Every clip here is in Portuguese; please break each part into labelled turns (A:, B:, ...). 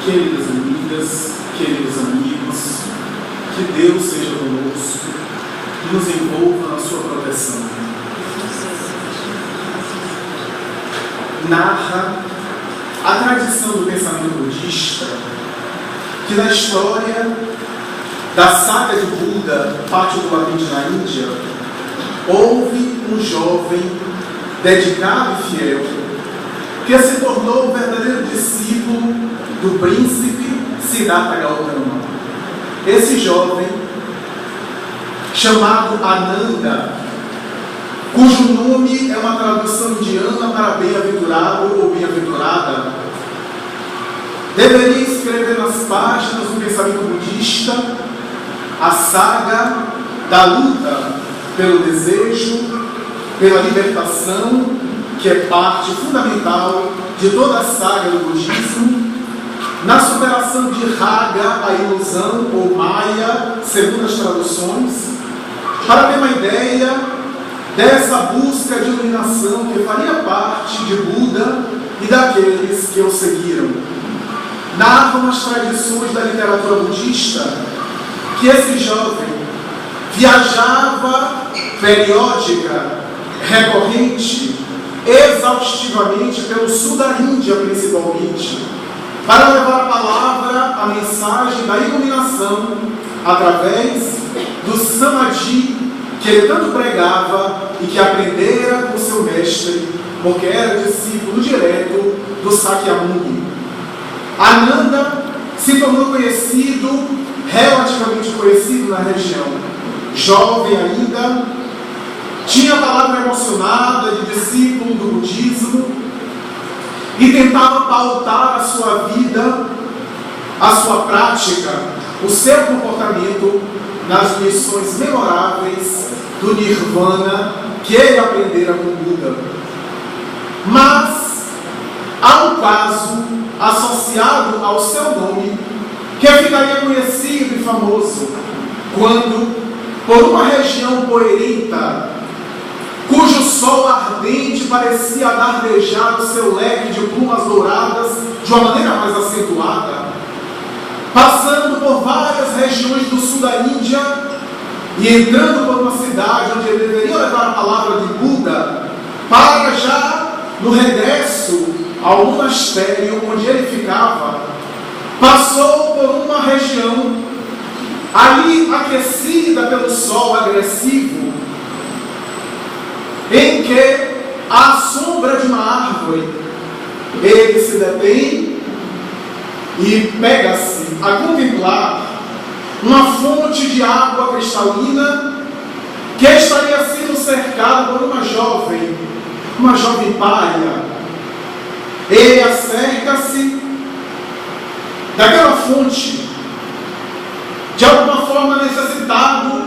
A: Queridas amigas, queridos amigos, que Deus seja conosco e nos envolva na sua proteção. Narra a tradição do pensamento budista que na história da saga de Buda, Pátio do Labirinte na Índia, houve um jovem dedicado e fiel que se tornou o verdadeiro discípulo do príncipe Siddhartha Gautama. Esse jovem, chamado Ananda, cujo nome é uma tradução indiana para bem-aventurado ou bem-aventurada, deveria escrever nas páginas do pensamento budista a saga da luta pelo desejo, pela libertação, que é parte fundamental de toda a saga do budismo, na superação de Raga, a ilusão, ou Maya, segundo as traduções, para ter uma ideia dessa busca de iluminação que faria parte de Buda e daqueles que o seguiram. Narram as tradições da literatura budista que esse jovem viajava periódica, recorrente, exaustivamente pelo sul da Índia, principalmente, para levar a palavra, a mensagem da iluminação através do Samadhi que ele tanto pregava e que aprendera com seu mestre, porque era discípulo direto do Sakyamuni. Ananda se tornou conhecido, relativamente conhecido na região. Jovem ainda, tinha a palavra emocionada de discípulo do budismo e tentava pautar a sua vida, a sua prática, o seu comportamento nas lições memoráveis do Nirvana que ele aprendera com Buda. Mas há um caso associado ao seu nome que ficaria conhecido e famoso quando, por uma região poeirenta, cujo sol ardente parecia dardejar o seu leque de plumas douradas de uma maneira mais acentuada, passando por várias regiões do sul da Índia e entrando por uma cidade onde ele deveria levar a palavra de Buda, para já no regresso ao monastério onde ele ficava, passou por uma região ali aquecida pelo sol agressivo, em que, à sombra de uma árvore, ele se detém e pega-se a contemplar uma fonte de água cristalina que estaria sendo cercada por uma jovem pária. Ele acerca-se daquela fonte, de alguma forma necessitado,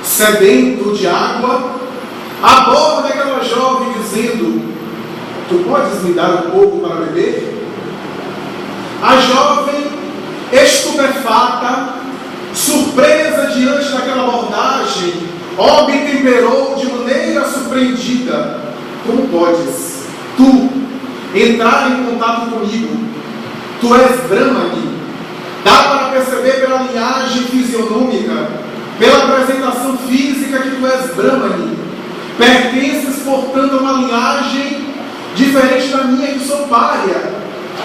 A: sedento de água, aborda aquela jovem dizendo: "Tu podes me dar um pouco para beber?" A jovem, estupefata, surpresa diante daquela abordagem, obtemperou de maneira surpreendida: "Como podes tu entrar em contato comigo? Tu és Brahmani." Dá para perceber pela linhagem fisionômica, pela apresentação física, que tu és Brahmani. Pertences, portanto, a uma linhagem diferente da minha, que sou pária.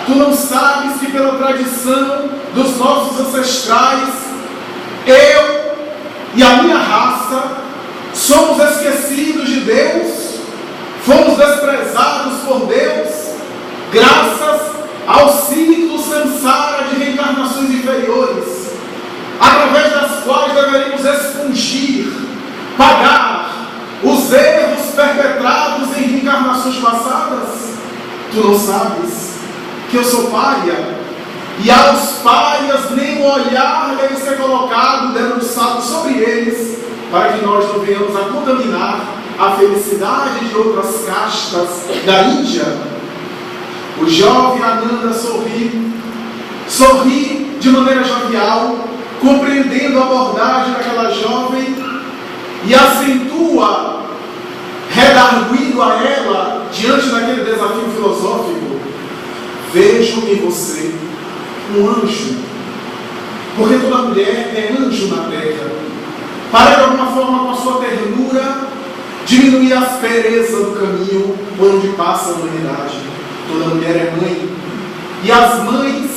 A: Tu não sabes que pela tradição dos nossos ancestrais, eu e a minha raça somos esquecidos de Deus, fomos desprezados por Deus, graças ao ciclo samsara de reencarnações inferiores, através das quais deveríamos expungir, pagar os erros perpetrados em reencarnações passadas. Tu não sabes que eu sou pária, e aos párias nem um olhar deve ser colocado, debruçado sobre eles, para que nós não venhamos a contaminar a felicidade de outras castas da Índia. O jovem Ananda sorri de maneira jovial, compreendendo a abordagem daquela jovem, e acentua, redarguindo a ela, diante daquele desafio filosófico: "Vejo em você um anjo, porque toda mulher é anjo na terra, para de alguma forma, com a sua ternura, diminuir a aspereza do caminho por onde passa a humanidade. Toda mulher é mãe, e as mães,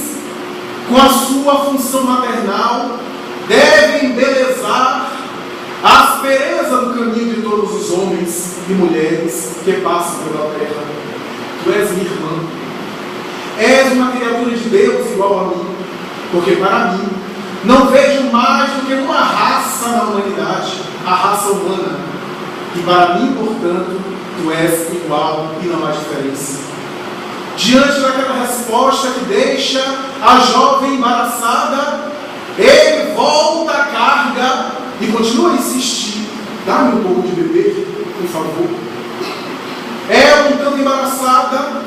A: com a sua função maternal, devem embelezar a aspereza do caminho de todos os homens e mulheres que passam pela terra. Tu és minha irmã, és uma criatura de Deus igual a mim, porque para mim não vejo mais do que uma raça na humanidade, a raça humana, e para mim, portanto, tu és igual e não há diferença. Diante daquela resposta que deixa a jovem embaraçada, ele volta à carga e continua a insistir: dá-me um pouco de beber, por favor. Ela, um tanto embaraçada,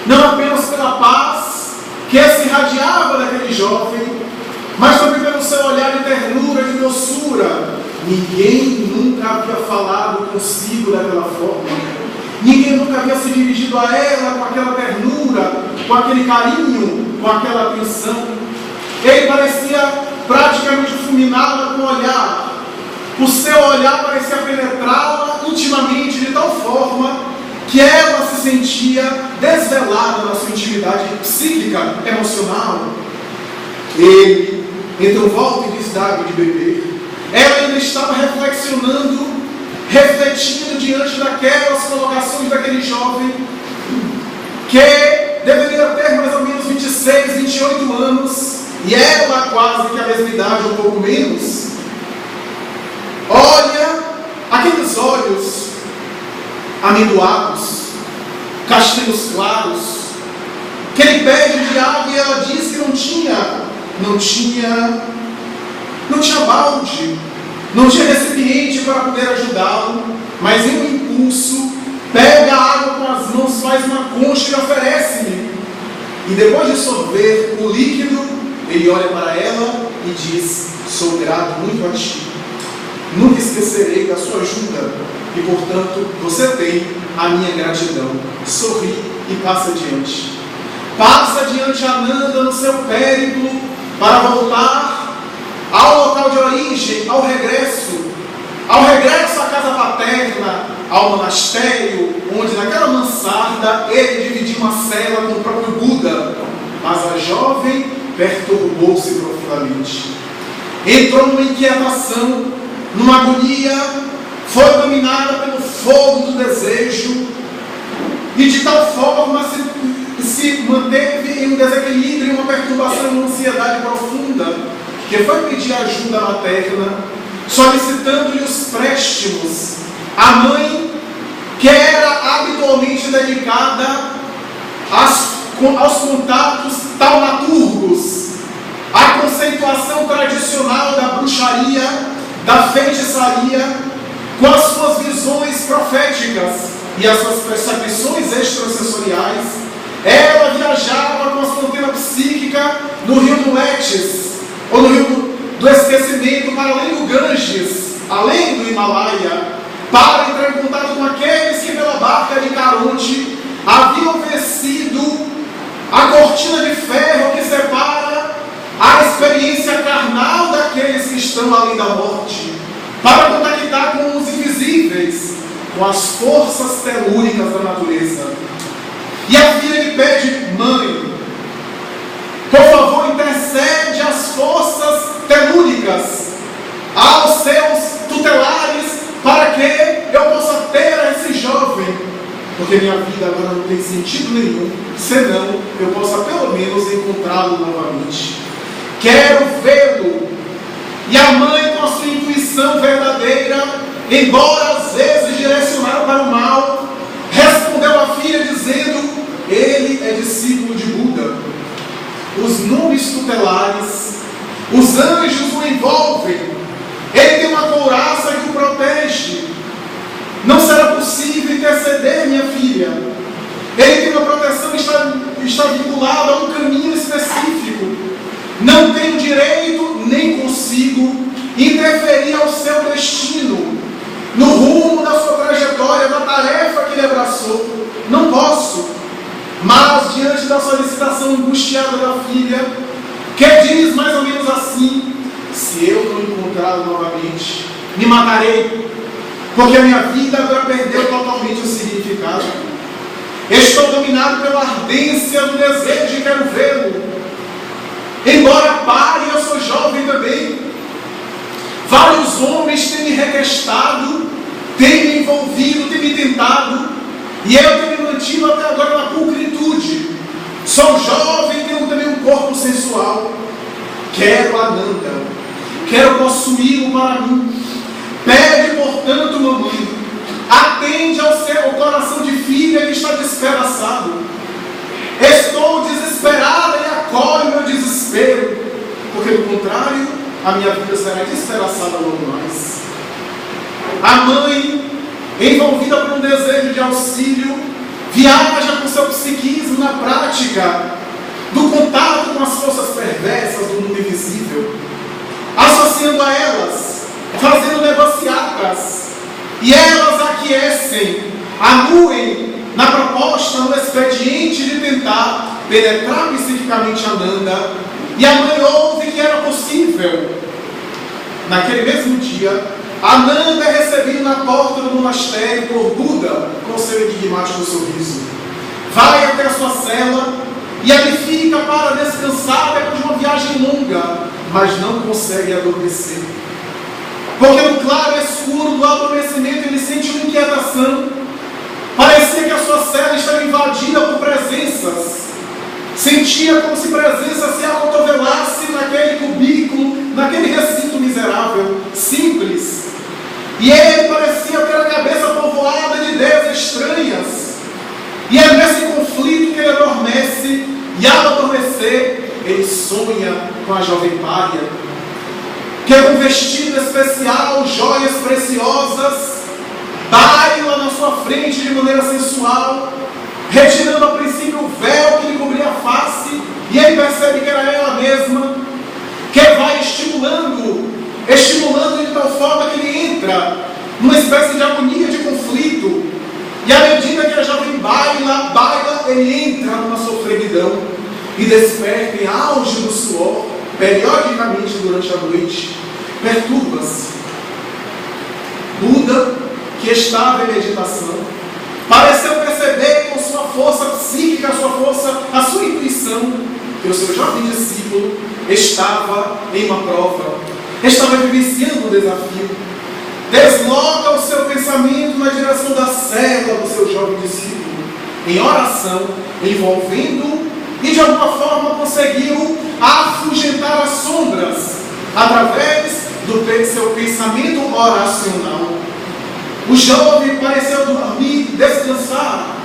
A: não apenas pela paz que se irradiava daquele jovem, mas também pelo seu olhar de ternura, de doçura. Ninguém nunca havia falado consigo daquela forma. Ninguém nunca havia se dirigido a ela com aquela ternura, com aquele carinho, com aquela atenção. Ele parecia praticamente fulminá-la com o olhar. O seu olhar parecia penetrá-la intimamente, de tal forma que ela se sentia desvelada na sua intimidade psíquica, emocional. Ele então volta e diz: dá-me de beber. Ela ainda estava reflexionando, refletindo diante daquelas colocações daquele jovem, que deveria ter mais ou menos 26, 28 anos, e ela quase que a mesma idade, um pouco menos. Olha aqueles olhos amendoados, castanhos claros, que ele pede de água e ela diz que não tinha balde, não tinha recipiente para poder ajudá-lo, mas em um impulso, pega a água com as mãos, faz uma concha e oferece-lhe. E depois de sorver o líquido, ele olha para ela e diz: sou grato muito a ti, nunca esquecerei da sua ajuda, e portanto você tem a minha gratidão. Sorri e passa adiante. Passa adiante Ananda no seu périplo para voltar ao local de origem, ao regresso à casa paterna, ao monastério, onde naquela mansarda ele dividiu uma cela com o próprio Buda. Mas a jovem perturbou-se profundamente. Entrou numa inquietação, numa agonia, foi dominada pelo fogo do desejo, e de tal forma se manteve em um desequilíbrio, em uma perturbação, em uma ansiedade profunda, que foi pedir ajuda materna, solicitando-lhe os préstimos. A mãe, que era habitualmente dedicada aos contatos taumaturgos, à conceituação tradicional da bruxaria, da feitiçaria, com as suas visões proféticas e as suas percepções extrasensoriais, ela viajava com a sua antena psíquica no rio do Letes, ou no rio do esquecimento, para além do Ganges, além do Himalaia, para entrar em contato com aqueles que pela barca de Caronte haviam vencido a cortina de ferro que separa a experiência carnal daqueles que estão além da morte, para contactar com os invisíveis, com as forças telúricas da natureza. E a filha lhe pede: mãe, por favor, intercede as forças telúricas, aos seus tutelares, para que eu possa ter esse jovem, porque minha vida agora não tem sentido nenhum, senão eu possa pelo menos encontrá-lo novamente. Quero vê-lo. E a mãe, com a sua intuição verdadeira, embora às vezes direcionada para o mal, respondeu à filha dizendo: ele é discípulo de Buda. Os nomes tutelares, os anjos o envolvem, ele tem uma couraça que o protege. Não será possível interceder, minha filha. Ele tem uma proteção que está vinculada a um caminho específico. Não tenho direito, nem consigo interferir ao seu destino, no rumo da sua trajetória, da tarefa que ele abraçou. Não posso. Mas, diante da solicitação angustiada da filha, que diz mais ou menos assim: se eu não encontrá-lo novamente, me matarei, porque a minha vida agora perdeu totalmente o significado. Estou dominado pela ardência do desejo e quero vê-lo. Embora pare, eu sou jovem também. Vários homens têm me requestado, têm me envolvido, têm me tentado, e eu tenho me mantido até agora na pulcritude. Sou jovem e tenho também um corpo sensual. Quero Ananda, quero possuí-lo para mim. Pede, portanto, mamãe, atende ao coração de filha que está despedaçado. Estou desesperada e acolhe meu desespero, porque do contrário, a minha vida será despedaçada logo mais. A mãe, envolvida por um desejo de auxílio, viaja com seu psiquismo na prática do contato com as forças perversas do mundo invisível, associando a elas, fazendo negociatas, e elas aquecem, anuem na proposta, no expediente de tentar penetrar psiquicamente Ananda, e a mãe ouve que era possível. Naquele mesmo dia, Ananda é recebido na porta do monastério por Buda, com seu enigmático sorriso. Vai até a sua cela e ali fica para descansar depois de uma viagem longa, mas não consegue adormecer. Porque no claro escuro do adormecimento ele sente uma inquietação. Parecia que a sua cela estava invadida por presenças. Sentia como se presença se acotovelasse naquele cubículo, naquele recinto miserável, simples. E ele parecia ter a cabeça povoada de ideias estranhas. E é nesse conflito que ele adormece, e ao adormecer, ele sonha com a jovem pária, que é um vestido especial, joias preciosas, baila na sua frente de maneira sensual, retirando a princípio o véu que lhe cobria a face, e ele percebe que era ela mesma, que vai estimulando de tal forma que ele entra numa espécie de agonia de conflito, e à medida que a jovem baila, ele entra numa sofreguidão e desperta em auge do suor, periodicamente durante a noite, perturba-se. Buda, que estava em meditação, pareceu perceber com sua força psíquica, a sua intuição, que o seu jovem discípulo estava em uma prova, estava vivenciando um desafio. Desloca o seu pensamento na direção da cela do seu jovem discípulo, em oração, envolvendo e de alguma forma conseguiu afugentar as sombras através do seu pensamento oracional. O jovem pareceu dormir, descansar,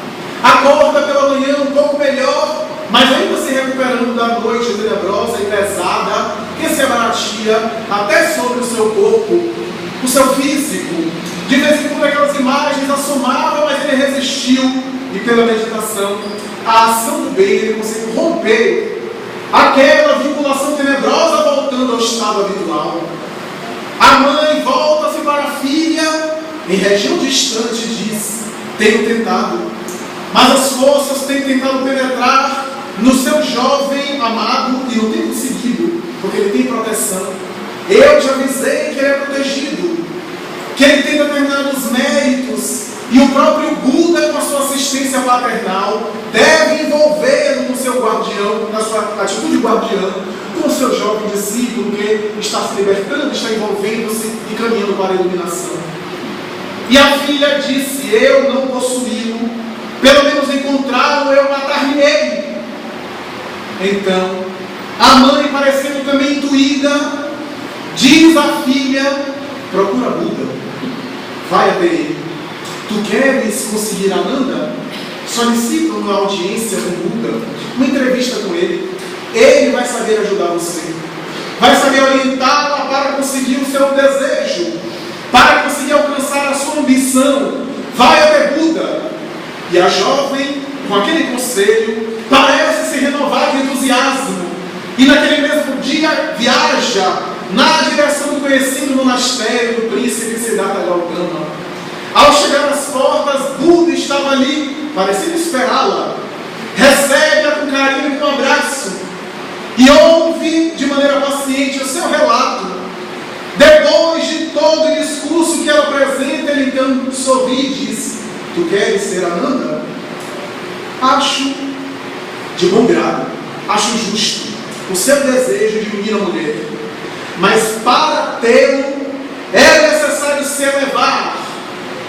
A: acorda pela manhã um pouco melhor, mas ainda se recuperando da noite tenebrosa e pesada que se abatia até sobre o seu corpo, o seu físico. De vez em quando aquelas imagens assomavam, mas ele resistiu, e pela meditação, a ação do bem, ele conseguiu romper aquela vinculação tenebrosa, voltando ao estado habitual. A mãe volta-se para a filha, em região distante, diz: tenho tentado, mas as forças têm tentado penetrar no seu jovem amado e não tem conseguido, porque ele tem proteção. Eu te avisei que ele é protegido, que ele tem determinados méritos, e o próprio Buda, com a sua assistência paternal, deve envolvê-lo no seu guardião, na sua atitude guardiã, com o seu jovem discípulo que está se libertando, está envolvendo-se e caminhando para a iluminação. E a filha disse: eu não possuí-lo, pelo menos encontrá-lo, eu matar-me-ei. Então, a mãe, parecendo também intuída, diz à filha: procura Buda, vai até ele. Tu queres conseguir Ananda? Solicita uma audiência com Buda, uma entrevista com ele. Ele vai saber ajudar você, vai saber orientá-la para conseguir o seu desejo, para conseguir alcançar a sua ambição. Vai até Buda. E a jovem, com aquele conselho, parece se renovar de entusiasmo, e naquele mesmo dia viaja na direção do conhecido monastério do príncipe Siddhartha Gautama. Ao chegar às portas, Buda estava ali, parecendo esperá-la. e ouve de maneira paciente o seu relato. Depois de todo o discurso que ela apresenta, ele então sorri e diz: tu queres ser Ananda? Acho de bom grado, acho justo o seu desejo de menina mulher, mas para tê-lo é necessário se elevar,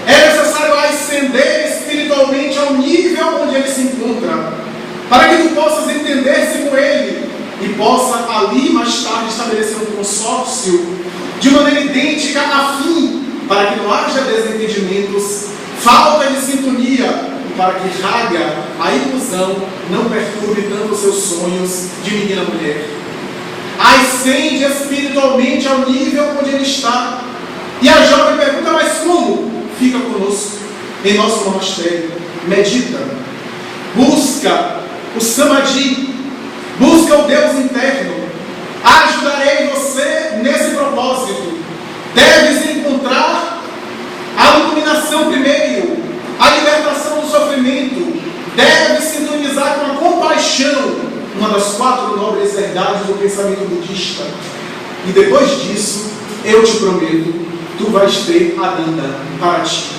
A: é necessário ascender espiritualmente ao nível onde ele se encontra, para que tu possas entender-se com ele e possa ali mais tarde estabelecer um consórcio de maneira idêntica a fim, para que não haja desentendimentos, falta de sintonia, e para que raga a ilusão não perturbe tanto os seus sonhos de menina mulher. Ascende espiritualmente ao nível onde ele está. E a jovem pergunta: mas como? Fica conosco em nosso monastério, medita, busca o Samadhi, busca o Deus interno. Ajudarei você nesse propósito. Deves encontrar a iluminação primeiro, a libertação do sofrimento. Deves sintonizar com a compaixão, uma das 4 nobres verdades do pensamento budista. E depois disso, eu te prometo, tu vais ter Ananda para ti.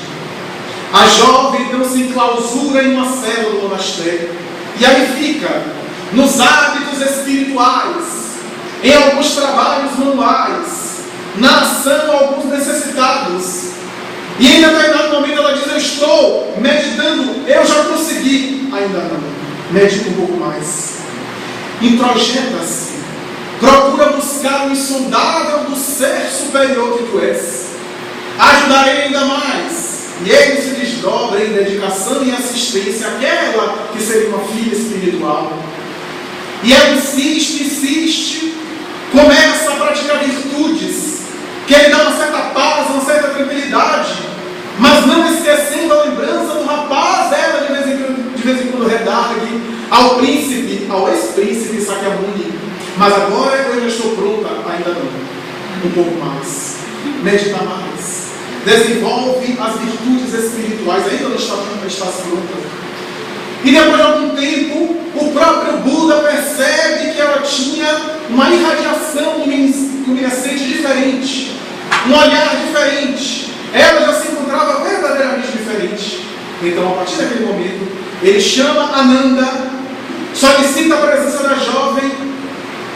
A: A jovem então se enclausura em uma célula do monastério, e aí fica nos hábitos espirituais, em alguns trabalhos manuais, na ação a alguns necessitados. E em determinado momento ela diz: eu estou meditando, eu já consegui. Ainda não, medita um pouco mais. Introjeta-se, procura buscar o insondável do ser superior que tu és. Ajudarei ainda mais. E ele se desdobra em dedicação e assistência àquela que seria uma filha espiritual. E ela insiste, começa a praticar virtudes, que ele dá uma certa paz, uma certa tranquilidade, mas não esquecendo a lembrança do rapaz. Ela de vez em quando redargue ao príncipe, ao ex-príncipe Sakyamuni. Mas agora eu já estou pronta, ainda não. Um pouco mais. Medita mais. Desenvolve as virtudes espirituais, ainda não estás pronta. E depois de algum tempo, o próprio Buda percebe que ela tinha uma irradiação luminescente diferente, um olhar diferente. Ela já se encontrava verdadeiramente diferente. Então, a partir daquele momento, ele chama Ananda, solicita a presença da jovem,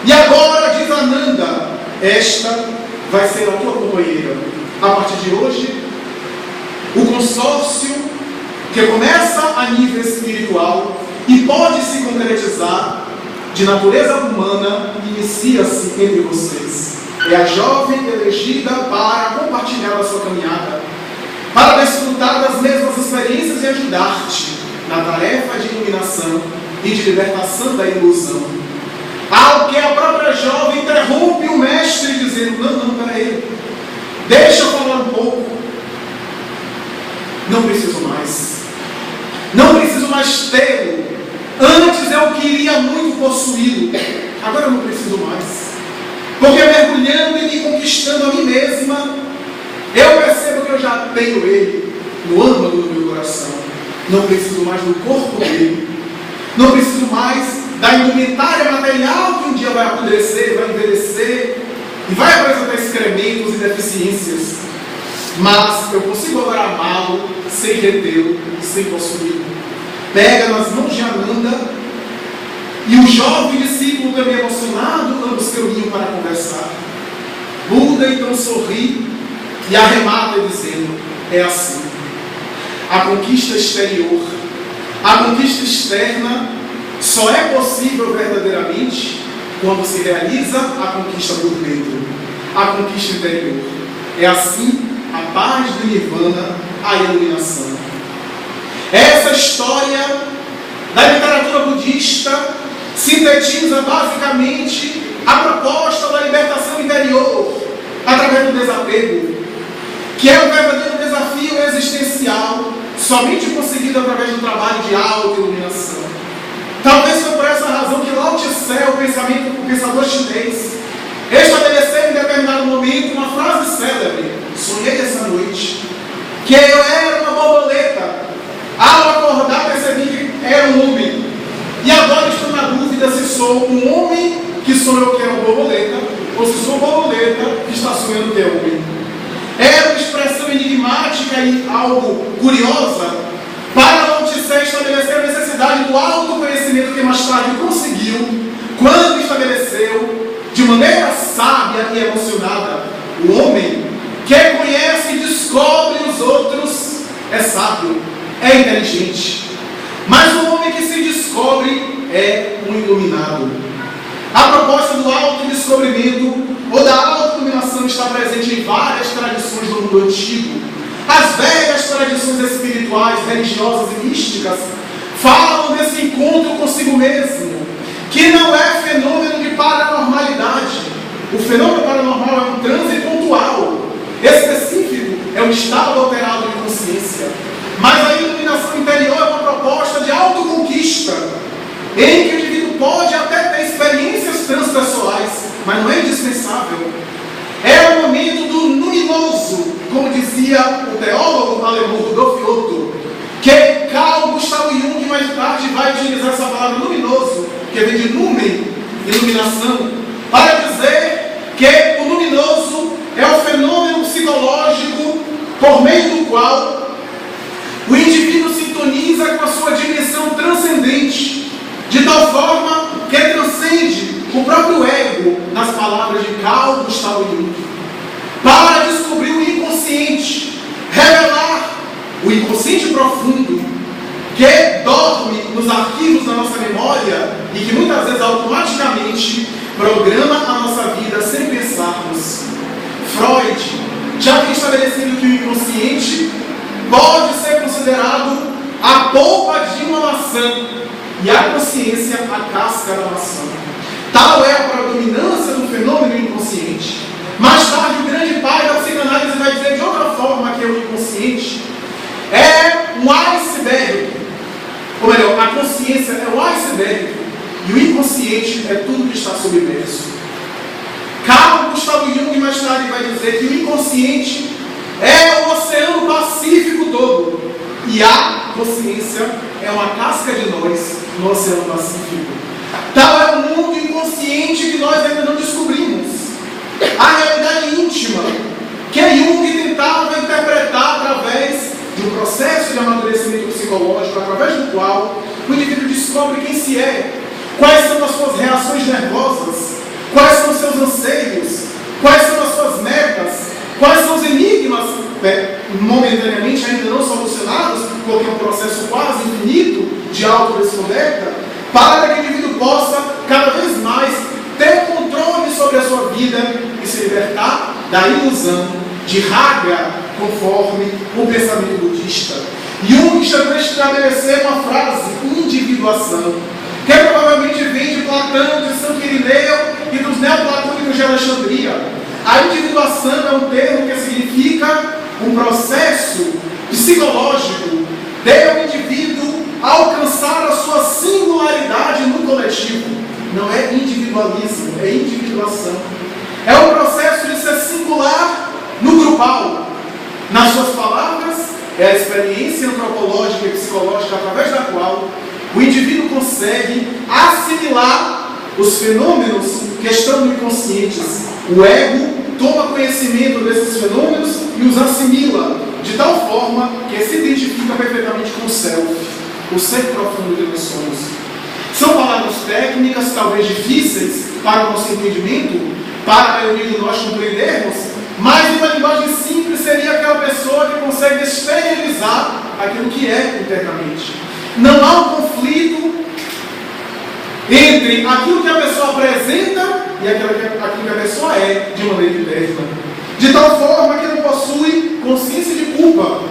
A: e agora diz Ananda: esta vai ser a tua companheira. A partir de hoje, o consórcio, que começa a nível espiritual e pode se concretizar de natureza humana, inicia-se entre vocês. É a jovem elegida para compartilhar a sua caminhada, para desfrutar das mesmas experiências e ajudar-te na tarefa de iluminação e de libertação da ilusão. Ao que a própria jovem interrompe o mestre dizendo: não, peraí, deixa eu falar um pouco. Não preciso mais. Não preciso mais tê-lo. Antes eu queria muito possuí-lo. Agora eu não preciso mais. Porque mergulhando e me conquistando a mim mesma, eu percebo que eu já tenho ele no âmago do meu coração. Não preciso mais do corpo dele. Não preciso mais da indumentária material que um dia vai apodrecer, vai envelhecer e vai apresentar excrementos e deficiências. Mas eu consigo agora amá-lo sem retê-lo, sem possuí-lo. Pega nas mãos de Ananda, e o jovem discípulo também emocionado, ambos caminham para conversar. Buda então sorri e arremata dizendo: é assim. A conquista exterior, a conquista externa, só é possível verdadeiramente quando se realiza a conquista por dentro, a conquista interior. É assim a paz do Nirvana, a iluminação. Essa história da literatura budista sintetiza basicamente a proposta da libertação interior através do desapego, que é o verdadeiro desafio existencial, somente conseguido através do trabalho de auto-iluminação. Talvez foi por essa razão que Lao Tse, o pensador chinês, estabeleceu em determinado momento uma frase célebre: sonhei essa noite que eu era uma borboleta, ao acordar percebi que era um homem, e agora estou na dúvida se sou um homem que sonha o que é uma borboleta, ou se sou borboleta que está sonhando que é homem. Era uma expressão enigmática e algo curiosa para Laodicea estabelecer a necessidade do autoconhecimento que mais tarde conseguiu, quando estabeleceu, de maneira sábia e emocionada, o homem que conhece e descobre os outros é sábio, é inteligente. Mas o homem que se descobre é um iluminado. A proposta do autodescobrimento ou da autoiluminação está presente em várias tradições do mundo antigo. As velhas tradições espirituais, religiosas e místicas falam desse encontro consigo mesmo, que não é fenômeno de paranormalidade. O fenômeno paranormal é um transe pontual, específico, é um estado alterado de consciência. Mas a iluminação interior é uma proposta de autoconquista, em que o indivíduo pode até ter experiências transpessoais, mas não é indispensável. É o momento do luminoso, como dizia o teólogo alemão Rudolf Otto, que Carl Gustav Jung mais tarde vai utilizar essa palavra luminoso, que vem de lumen, iluminação, para dizer que o luminoso é o fenômeno psicológico por meio do qual o indivíduo sintoniza com a sua dimensão transcendente, de tal forma que transcende o próprio ego, nas palavras de Carl Gustav Jung, para descobrir o inconsciente, revelar o inconsciente profundo, que dorme nos arquivos da nossa memória e que muitas vezes automaticamente programa a nossa vida sem pensarmos. Freud já vem estabelecendo que o inconsciente pode ser considerado a polpa de uma maçã e a consciência a casca da maçã. Tal é a predominância do fenômeno inconsciente. Mais tarde, o grande pai da psicanálise vai dizer de outra forma que o inconsciente é um iceberg. Ou melhor, a consciência é um iceberg e o inconsciente é tudo que está submerso. Carl Gustav Jung mais tarde vai dizer que o inconsciente é o Oceano Pacífico todo e a consciência é uma casca de nós no Oceano Pacífico. Tal é o mundo inconsciente que nós ainda não descobrimos. A realidade íntima que Jung tentava interpretar através de um processo de amadurecimento psicológico, através do qual o indivíduo descobre quem se é, quais são as suas reações nervosas, quais são os seus anseios, quais são as suas metas, quais são os enigmas momentaneamente ainda não solucionados, porque é um processo quase infinito de autodescoberta, para que o indivíduo possa cada vez mais ter controle sobre a sua vida e se libertar da ilusão de raga, conforme o pensamento budista. Jung chegou a estabelecer uma frase, individuação, que provavelmente vem de Platão, de Santo Irineu e dos neoplatônicos de Alexandria. A individuação é um termo que significa um processo psicológico de um indivíduo alcançar a sua singularidade no coletivo. Não é individualismo, é individuação. É um processo de ser singular no grupal. Nas suas palavras, é a experiência antropológica e psicológica através da qual o indivíduo consegue assimilar os fenômenos que estão inconscientes. O ego toma conhecimento desses fenômenos e os assimila de tal forma que se identifica perfeitamente com o self, o ser profundo que nós somos. São palavras técnicas, talvez difíceis para o nosso entendimento, para a maioria de nós compreendermos, mas uma linguagem simples seria aquela pessoa que consegue exteriorizar aquilo que é internamente. Não há um conflito entre aquilo que a pessoa apresenta e aquilo que a pessoa é de maneira interna. De tal forma que não possui consciência de culpa,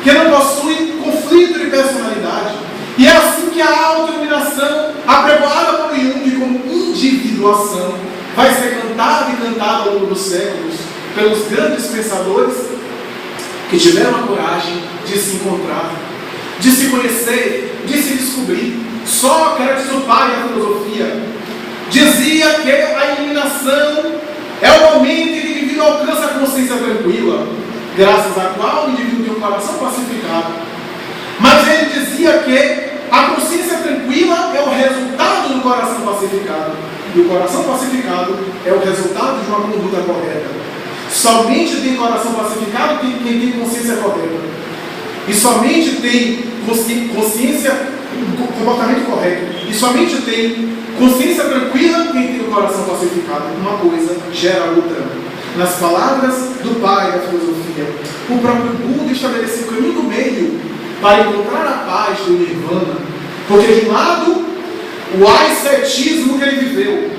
A: que não possui conflito de personalidade. E é assim que a autoiluminação, apregoada por Jung como individuação, vai ser cantada e cantada ao longo dos séculos pelos grandes pensadores que tiveram a coragem de se encontrar, de se conhecer, de se descobrir. Sócrates, o pai da filosofia, dizia que a iluminação é o momento em que o indivíduo alcança a consciência tranquila, graças à qual o indivíduo tem um coração pacificado. Mas ele dizia que a consciência tranquila é o resultado do coração pacificado. E o coração pacificado é o resultado de uma conduta correta. Somente tem coração pacificado quem tem consciência correta. E somente tem comportamento correto. E somente tem consciência tranquila quem tem o coração pacificado. Uma coisa gera outra. Nas palavras do pai da filosofia, o próprio Buda estabeleceu o caminho do meio para encontrar a paz do Nirvana. Porque de um lado, o ascetismo que ele viveu,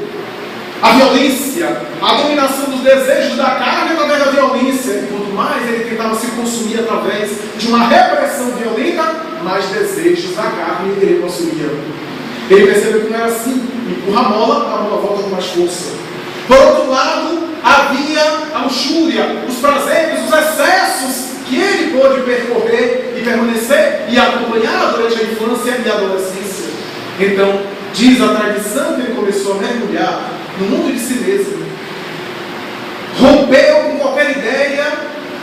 A: a violência, a dominação dos desejos da carne através da violência. E quanto mais ele tentava se consumir através de uma repressão violenta, mais desejos da carne ele consumia. Ele percebeu que não era assim. Empurra a mola volta com mais força. Por outro lado, havia a luxúria, os prazeres, os excessos que ele pôde percorrer e permanecer e acompanhar durante a infância e a adolescência. Então, diz a tradição que ele começou a mergulhar no mundo de si mesmo. Rompeu com qualquer ideia,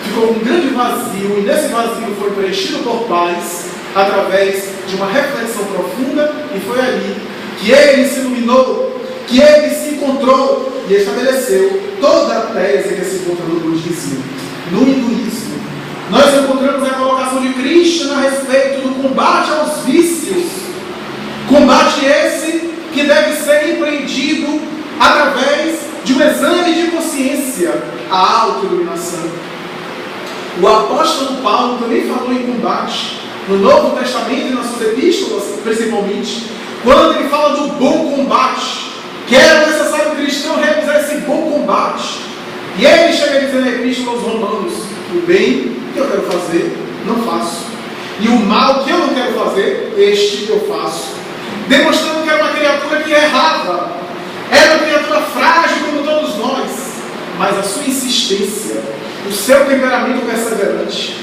A: ficou com um grande vazio, e nesse vazio foi preenchido por paz, através de uma reflexão profunda, e foi ali que ele se iluminou, que ele se encontrou e estabeleceu toda a tese que se encontra no budismo, no hinduísmo. Nós encontramos a colocação de Krishna a respeito do combate aos vícios. Combate esse que deve ser empreendido através de um exame de consciência, a autoiluminação. O apóstolo Paulo também falou em combate, no Novo Testamento e nas suas epístolas, principalmente, quando ele fala do bom combate, que era necessário o cristão realizar esse bom combate. E ele chega a dizer na epístola aos Romanos: o bem que eu quero fazer, não faço, e o mal que eu não quero fazer, este eu faço. Demonstrando que era uma criatura que errava, era uma criatura frágil como todos nós, mas a sua insistência, o seu temperamento perseverante,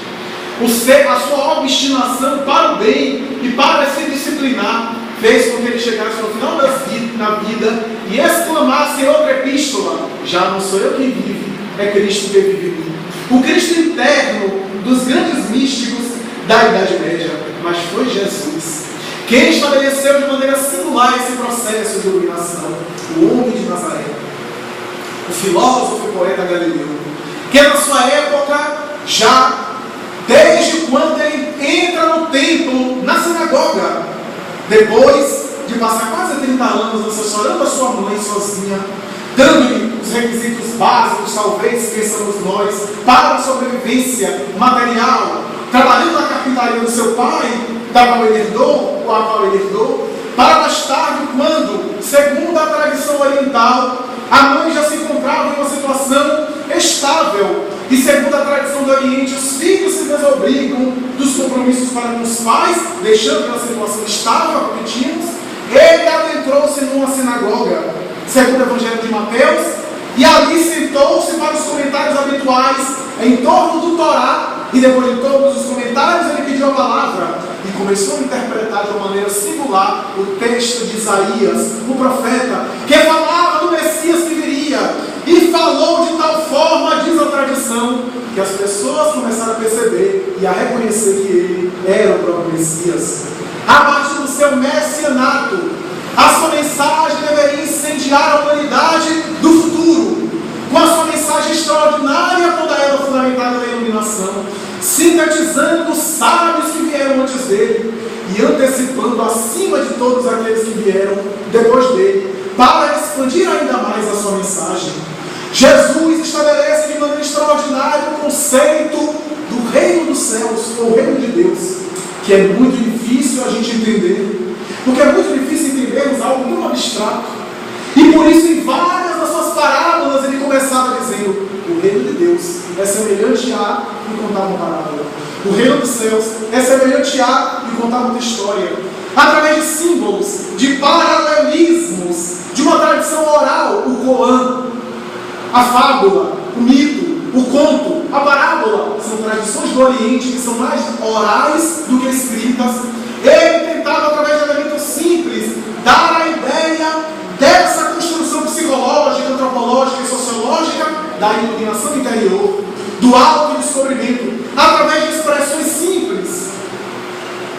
A: a sua obstinação para o bem e para se disciplinar, fez com que ele chegasse no final da vida e exclamasse em outra epístola: já não sou eu quem vive, é Cristo que vive em mim. O Cristo interno dos grandes místicos da Idade Média, mas foi Jesus quem estabeleceu de maneira singular esse processo de iluminação. O homem de Nazaré, o filósofo e poeta galileu, que na sua época, já desde quando ele entra no templo, na sinagoga, depois de passar quase 30 anos assessorando a sua mãe sozinha, dando-lhe os requisitos básicos, talvez, pensamos nós, para a sobrevivência material, trabalhando na carpintaria do seu pai, da qual ele herdou, para mais tarde, quando, segundo a tradição oriental, a mãe já se encontrava em uma situação estável, e segundo a tradição do Oriente, os filhos se desobrigam dos compromissos para com os pais, deixando que a situação estável, como tínhamos, ele adentrou-se numa sinagoga, segundo o Evangelho de Mateus, e ali sentou-se para os comentários habituais em torno do Torá, e depois de todos os comentários ele pediu a palavra e começou a interpretar de uma maneira singular o texto de Isaías, o profeta, que falava do Messias que viria, e falou de tal forma, diz a tradição, que as pessoas começaram a perceber e a reconhecer que ele era o próprio Messias. A partir do seu messianato, a sua mensagem deveria incendiar a humanidade do futuro, com a sua mensagem extraordinária, toda ela fundamentada na iluminação, sintetizando os sábios que vieram antes dele e antecipando acima de todos aqueles que vieram depois dele, para expandir ainda mais a sua mensagem. Jesus estabelece de maneira extraordinária o conceito do reino dos céus, ou o reino de Deus, que é muito difícil a gente entender, porque é muito difícil entendermos algo tão abstrato. E por isso, em várias das suas parábolas, ele começava dizendo: o reino de Deus é semelhante a, e contava uma parábola. O reino dos céus é semelhante a, e contava uma história. Através de símbolos, de paralelismos, de uma tradição oral, o Coan, a fábula, o mito, o conto, a parábola, são tradições do Oriente que são mais orais do que escritas. Ele tentava, através de elementos simples, dar a ideia dessa construção psicológica, antropológica e sociológica da iluminação interior, do autodescobrimento, através de expressões simples,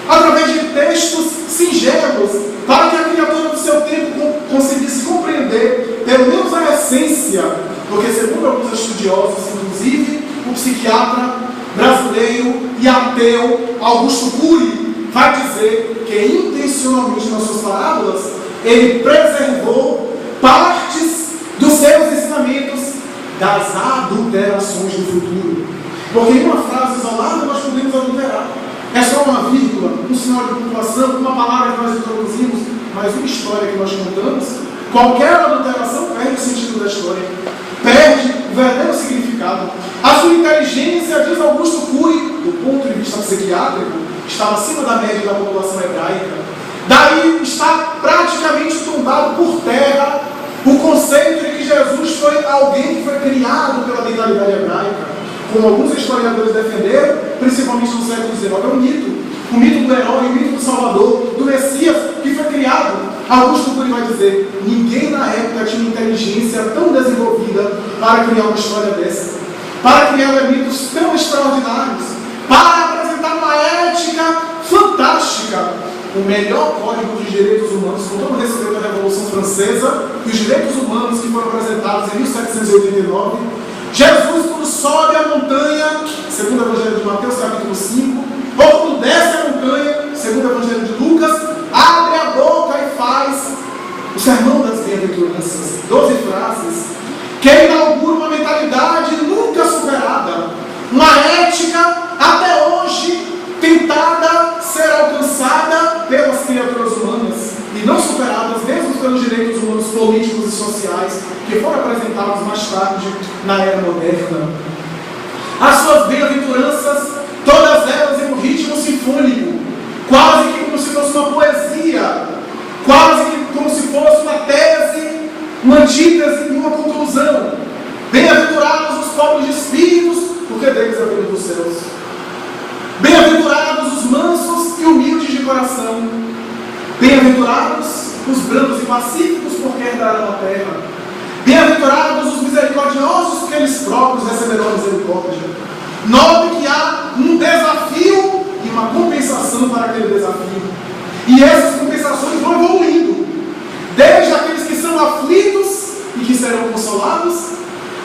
A: através de textos singelos, para que a criatura do seu tempo conseguisse compreender essência, porque segundo alguns estudiosos, inclusive o psiquiatra brasileiro e ateu Augusto Cury vai dizer que intencionalmente nas suas parábolas ele preservou partes dos seus ensinamentos das adulterações do futuro. Porque em uma frase isolada nós podemos adulterar. É só uma vírgula, um sinal de pontuação, uma palavra que nós introduzimos, mas uma história que nós contamos, qualquer adulteração perde o sentido da história, perde o verdadeiro significado. A sua inteligência, diz Augusto Cury, do ponto de vista psiquiátrico, estava acima da média da população hebraica. Daí está praticamente tombado por terra o conceito de que Jesus foi alguém que foi criado pela mentalidade hebraica. Como alguns historiadores defenderam, principalmente no século XIX, é um mito. O mito do herói, o mito do Salvador, do Messias, que foi criado. Augusto Cury vai dizer, ninguém na época tinha inteligência tão desenvolvida para criar uma história dessa, para criar elementos tão extraordinários, para apresentar uma ética fantástica. O melhor código de direitos humanos, quando recebeu da Revolução Francesa, e os direitos humanos que foram apresentados em 1789, Jesus, quando sobe a montanha, segundo o Evangelho de Mateus, capítulo 5, ou quando desce a montanha, segundo o Evangelho de Lucas, abre a boca e faz o sermão das bem-aventuranças, 12 frases, que inaugura uma mentalidade nunca superada, uma ética até hoje tentada ser alcançada pelas criaturas humanas e não superadas mesmo pelos direitos humanos políticos e sociais que foram apresentados mais tarde na era moderna. As suas bem-aventuranças, todas elas em um ritmo sinfônico, quase que como se fosse uma poesia, quase que como se fosse uma tese, uma antítese e uma conclusão. Bem-aventurados os pobres de espíritos, porque deles é o reino dos céus. Bem-aventurados os mansos e humildes de coração. Bem-aventurados os brandos e pacíficos, porque herdarão a terra. Bem-aventurados os misericordiosos, porque eles próprios receberão a misericórdia. Note que há um desafio e uma compensação para aquele desafio. E essas compensações vão evoluindo. Desde aqueles que são aflitos e que serão consolados,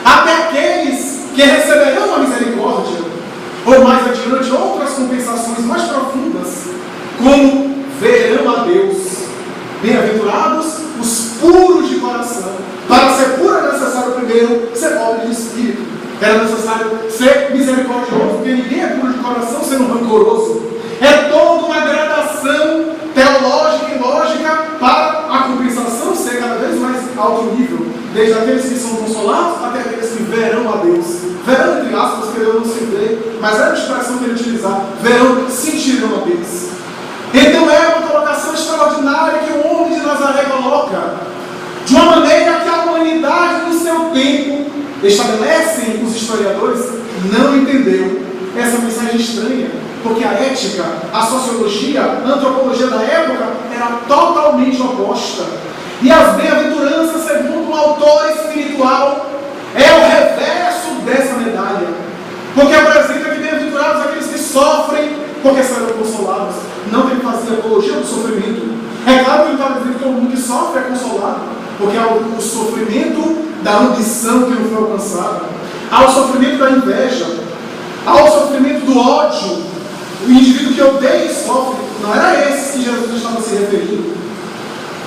A: até aqueles que receberão a misericórdia. Ou mais adiante, outras compensações mais profundas, como verão a Deus. Bem-aventurados os puros de coração. Para ser puro é necessário primeiro ser pobre de espírito. Era necessário ser misericordioso, porque ninguém é puro de coração sendo rancoroso. É toda uma gradação teológica e lógica para a compensação ser cada vez mais alto nível. Desde aqueles que são consolados até aqueles que verão a Deus. Verão, entre aspas, que Deus não se vê, mas era a expressão que ele utilizava. Verão, sentirão a Deus. Então é uma colocação extraordinária que o homem de Nazaré coloca, de uma maneira que a humanidade no seu tempo, estabelecem os historiadores, não entendeu essa mensagem estranha, porque a ética, a sociologia, a antropologia da época era totalmente oposta. E as bem-aventuranças, segundo um autor espiritual, é o reverso dessa medalha, porque apresenta que bem-aventurados aqueles que sofrem, porque serão consolados. Não tem que fazer apologia do sofrimento. É claro que ele está dizendo que todo mundo que sofre é consolado, porque há o sofrimento da ambição que não foi alcançada, há o sofrimento da inveja, há o sofrimento do ódio. O indivíduo que odeia e sofre, não era esse que Jesus estava se referindo.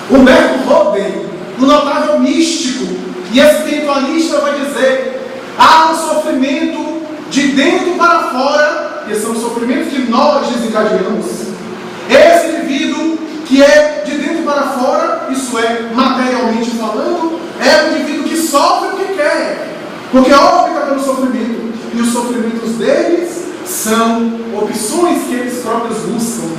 A: Humberto Roden, um notável místico e espiritualista, vai dizer: há um sofrimento de dentro para fora, que são os sofrimentos que nós desencadeamos. Esse indivíduo que é de dentro para fora, isso é, materialmente falando, é o indivíduo que sofre o que quer, porque opta pelo sofrimento, e os sofrimentos deles são opções que eles próprios buscam.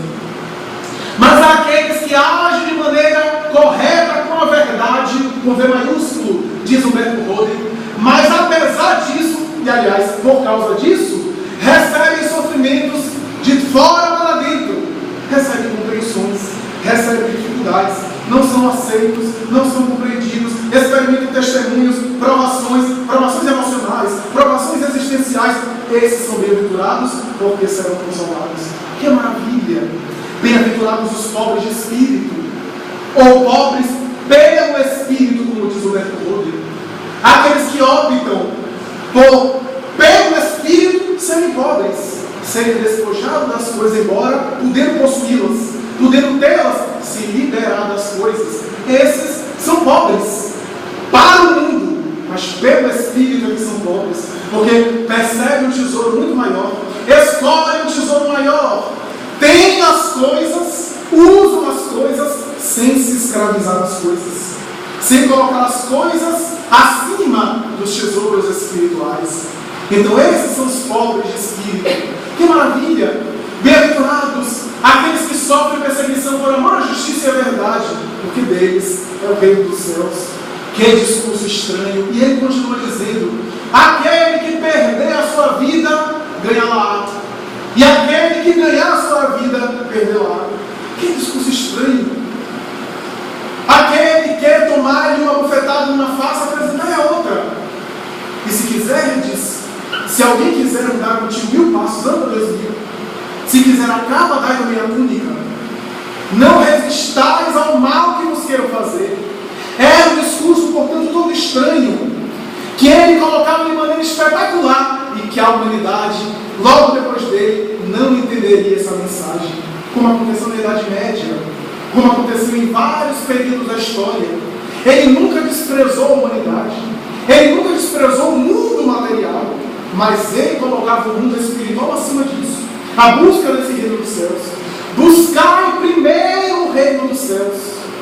A: Mas há aqueles que agem de maneira correta com a verdade, com V maiúsculo, diz Humberto Roden, mas apesar disso, e aliás, por causa disso, recebem sofrimentos de fora para dentro, recebem compreensões, recebem dificuldades, não são aceitos, não são compreendidos, experimentam testemunhos, provações emocionais, provações existenciais. Esses são bem-aventurados porque serão consolados. Que maravilha! Bem-aventurados os pobres de espírito, ou pobres pelo espírito, como diz o Humberto Roden. Aqueles que optam por, pelo Espírito, serem pobres, serem despojados das coisas, embora podendo possuí-las, podendo tê-las, se liberar das coisas. Esses são pobres para o mundo, mas pelo Espírito eles são pobres, porque percebem um tesouro muito maior, escolhem um tesouro maior, têm as coisas, usam as coisas sem se escravizar das coisas, sem colocar as coisas acima dos tesouros espirituais. Então esses são os pobres de espírito. Que maravilha! Bem-aventurados aqueles que sofrem perseguição por amor à justiça e à verdade, porque deles é o reino dos céus. Que discurso estranho! E ele continua dizendo: aquele que perder a sua vida, ganha-la. E aquele que ganhar a sua vida, perderá. Que discurso estranho! Aquele que quer tomar-lhe uma bufetada numa face, apresentar a outra. E se quiser, ele diz: se alguém quiser andar contigo 1000 passos, anda 2000. Se quiser, acaba, dai também a túnica. Não resistais ao mal que vos queiram fazer. Era um discurso, portanto, todo estranho, que ele colocava de maneira espetacular, e que a humanidade, logo depois dele, não entenderia essa mensagem, como aconteceu na Idade Média, como aconteceu em vários períodos da história. Ele nunca desprezou a humanidade, ele nunca desprezou o mundo material, mas ele colocava o mundo espiritual acima disso. A busca desse reino dos céus. Buscai primeiro o reino dos céus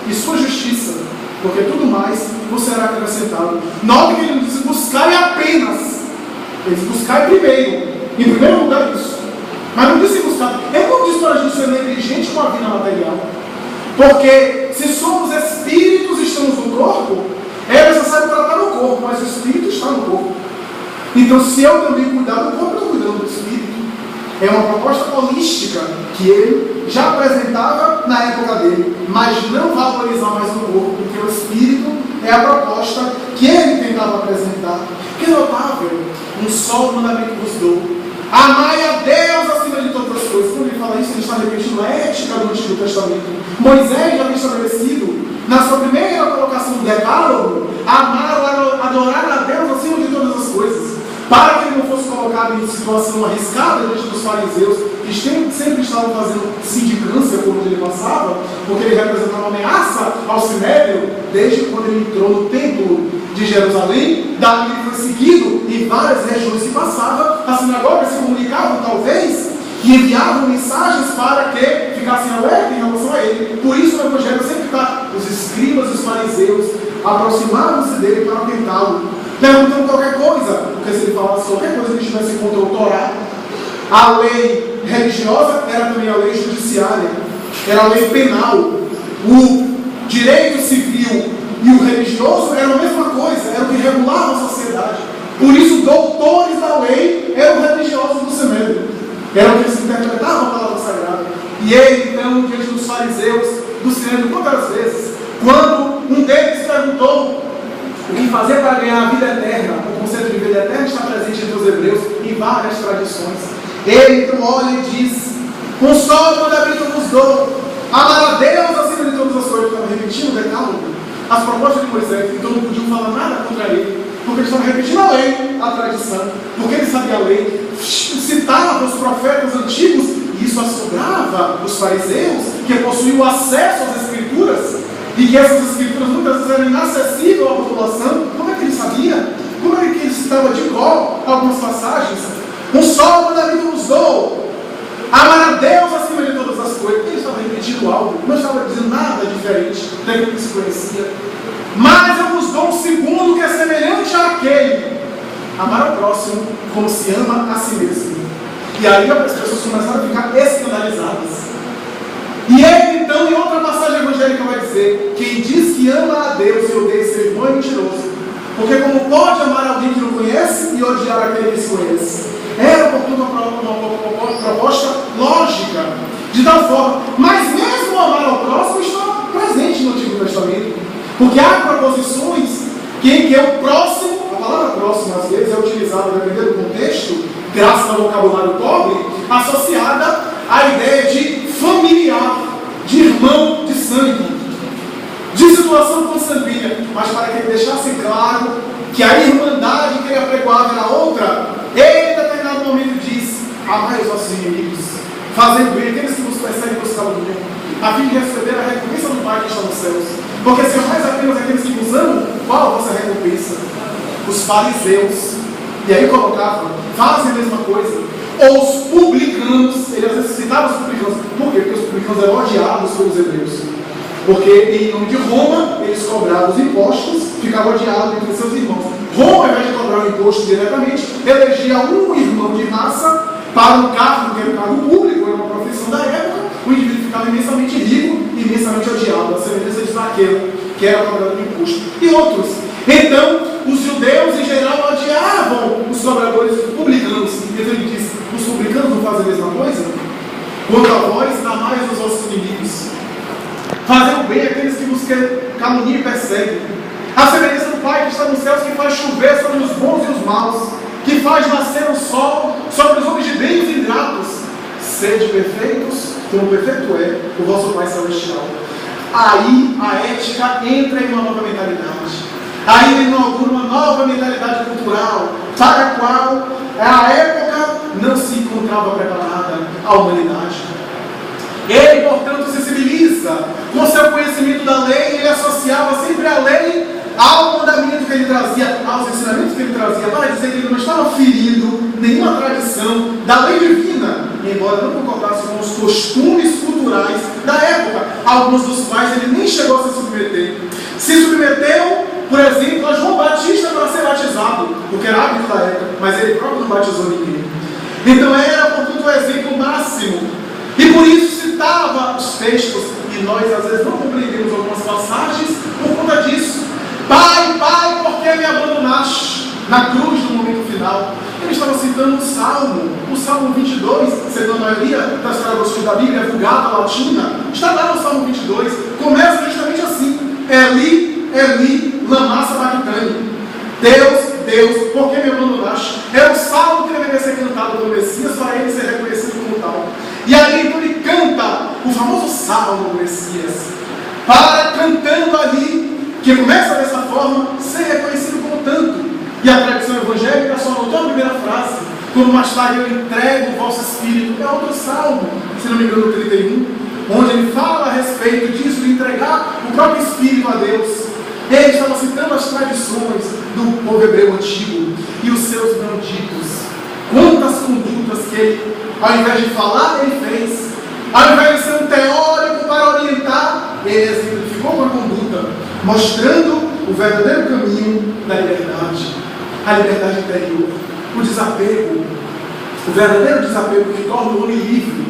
A: e sua justiça, porque tudo mais vos será acrescentado. Note que ele não diz buscai apenas, ele diz buscai primeiro, em primeiro lugar isso. Mas não disse buscar. Ele não diz para a gente ser negligente com a vida material, porque se somos espíritos e estamos no corpo, é necessário tratar o corpo, mas o espírito está no corpo. Então, se eu também cuidar do corpo, eu estou cuidando do espírito. É uma proposta holística que ele já apresentava na época dele, mas não valoriza mais o corpo, porque o espírito é a proposta que ele tentava apresentar. Que notável! Um só mandamento vos dou: amai a Deus acima de todas as coisas. Quando ele fala isso, ele está repetindo a ética do Antigo Testamento. Moisés já havia estabelecido, na sua primeira colocação do decálogo, amar ou adorar a Deus acima de todas as coisas, para que ele não fosse colocado em situação arriscada diante dos fariseus, que sempre estavam fazendo sindicância por onde ele passava, porque ele representava uma ameaça ao Sinédrio, desde quando ele entrou no templo de Jerusalém. Dali ele foi seguido em várias regiões que passava, as sinagogas se comunicavam talvez, e enviavam mensagens para que ficassem alerta em relação a ele. Por isso o Evangelho sempre está, os escribas e os fariseus aproximavam-se dele para tentá-lo, perguntando qualquer coisa, porque se ele falasse qualquer coisa que estivesse contra o Torá, a lei religiosa era também a lei judiciária, era a lei penal, o direito civil e o religioso eram a mesma coisa, era o que regulava a sociedade. Por isso, doutores da lei eram religiosos do Sinédrio, eram que eles interpretavam a palavra sagrada. E ele, então, diante dos fariseus do Sinédrio, quantas vezes, quando um deles perguntou o que fazer para ganhar a vida eterna, o conceito de vida eterna está presente entre os hebreus em várias tradições. Ele então olha e diz: um só mandamento vos dou, amar a Deus acima de todas as coisas. Estava repetindo o decálogo, as propostas de Moisés, então não podiam falar nada contra ele, porque eles estavam repetindo a lei, a tradição, porque ele sabia a lei, citava os profetas antigos, e isso assombrava os fariseus, que possuíam acesso às escrituras, e que essas escrituras muitas vezes eram inacessíveis à população. Como é que ele sabia? Como é que ele citava de cor algumas passagens? Um só mandamento vos dou, amar a Deus acima de todas as coisas. Ele estava repetindo algo, não estava dizendo nada diferente daquilo que se conhecia. Mas eu vos dou um segundo que é semelhante àquele: amar ao próximo como se ama a si mesmo. E aí as pessoas começaram a ficar escandalizadas. E ele então, em outra passagem evangélica, vai dizer: quem diz que ama a Deus e odeia seu irmão é mentiroso. Porque como pode amar alguém que não conhece e odiar aquele que se conhece? Era, portanto, uma proposta lógica, de tal forma. Mas mesmo amar ao próximo está presente no Antigo Testamento. Porque há proposições que o próximo, a palavra próximo às vezes é utilizada, dependendo do contexto, graças ao vocabulário pobre, associada à ideia de familiar, de irmão de sangue, de situação situação consanguínea, mas para que ele deixasse claro que a irmandade que ele apregoava era outra, ele em determinado momento diz: amai os vossos inimigos, fazendo bem aqueles que vos perseguem e vos caluniam, a fim de receber a recompensa do Pai que está nos céus. Porque se amais apenas aqueles que vos amam, qual a vossa recompensa? Os fariseus, e aí colocava, fazem a mesma coisa. Ou os publicanos, ele às vezes citava os publicanos. Por quê? Porque os publicanos eram odiados pelos hebreus. Porque em nome de Roma, eles cobravam os impostos, ficavam odiados entre seus irmãos. Roma, ao invés de cobrar o imposto diretamente, elegia um irmão de raça para um cargo, que era um cargo público, era uma profissão da época. O indivíduo ficava imensamente rico e imensamente odiado, a semelhança de Zaqueu, que era cobrador de imposto. E outros. Então, os judeus em geral odiavam os cobradores publicanos. Então ele diz: os publicanos não fazem a mesma coisa? Quanto a vós, amai os vossos inimigos, fazei o bem àqueles que vos caluniam e perseguem. A semelhança do Pai que está nos céus, que faz chover sobre os bons e os maus, que faz nascer o sol sobre os homens de bem e os ingratos. Sede perfeitos, como perfeito é o vosso Pai celestial. Aí a ética entra em uma nova mentalidade. Aí ele inaugura uma nova mentalidade cultural, para a qual a época não se encontrava preparada, a humanidade. Ele, portanto, sensibiliza com seu conhecimento da lei. Ele associava sempre a lei ao mandamento que ele trazia, aos ensinamentos que ele trazia, para dizer que ele não estava ferindo nenhuma tradição da lei divina, embora não concordasse com os costumes culturais da época, alguns dos quais ele nem chegou a se submeter. Se submeteu, por exemplo, a João Batista para ser batizado, porque era hábito da época, mas ele próprio não batizou ninguém. Então era, portanto, o exemplo máximo. E por isso citava os textos, e nós às vezes não compreendemos algumas passagens por conta disso. Pai, Pai, por que me abandonaste? Na cruz, no momento final. Ele estava citando o Salmo 22, segundo a maioria das traduções da Bíblia, Vulgata Latina, está lá no Salmo 22, começa justamente assim: Eli, Eli, lama sabachthani. Deus, Deus, por que me abandonaste? É o salmo que deveria ser cantado pelo Messias para ele ser reconhecido como tal. E aí então ele canta o famoso salmo do Messias, para cantando ali, que começa dessa forma, ser reconhecido como tanto. E a tradição evangélica só anotou a primeira frase, como mais tarde eu entrego o vosso espírito. É outro salmo, se não me engano, 31, onde ele fala a respeito disso, de entregar o próprio espírito a Deus. Ele estava citando as tradições do povo hebreu antigo e os seus benditos. Quantas condutas que ele, ao invés de falar, ele fez. Ao invés de ser um teórico para orientar, ele exemplificou com a conduta, mostrando o verdadeiro caminho da liberdade, a liberdade interior, o desapego, o verdadeiro desapego que torna o homem livre.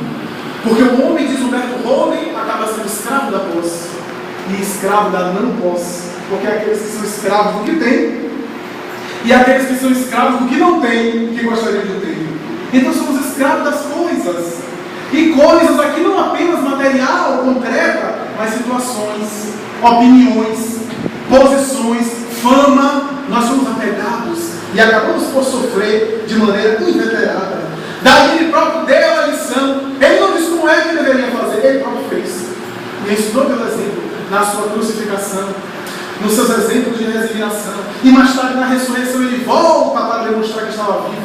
A: Porque o homem, diz Humberto Roden, acaba sendo escravo da posse e escravo da não posse. Porque é aqueles que são escravos do que tem e aqueles que são escravos do que não tem, que gostariam de ter. Então somos escravos das coisas. E coisas aqui não apenas material, concreta, mas situações, opiniões, posições, fama. Nós somos apegados e acabamos por sofrer de maneira inveterada. Daí ele próprio deu a lição. Ele não disse como é que deveria fazer, ele próprio fez. E ensinou pelo exemplo na sua crucificação, nos seus exemplos de resignação. E mais tarde na ressurreição ele volta para demonstrar que estava vivo.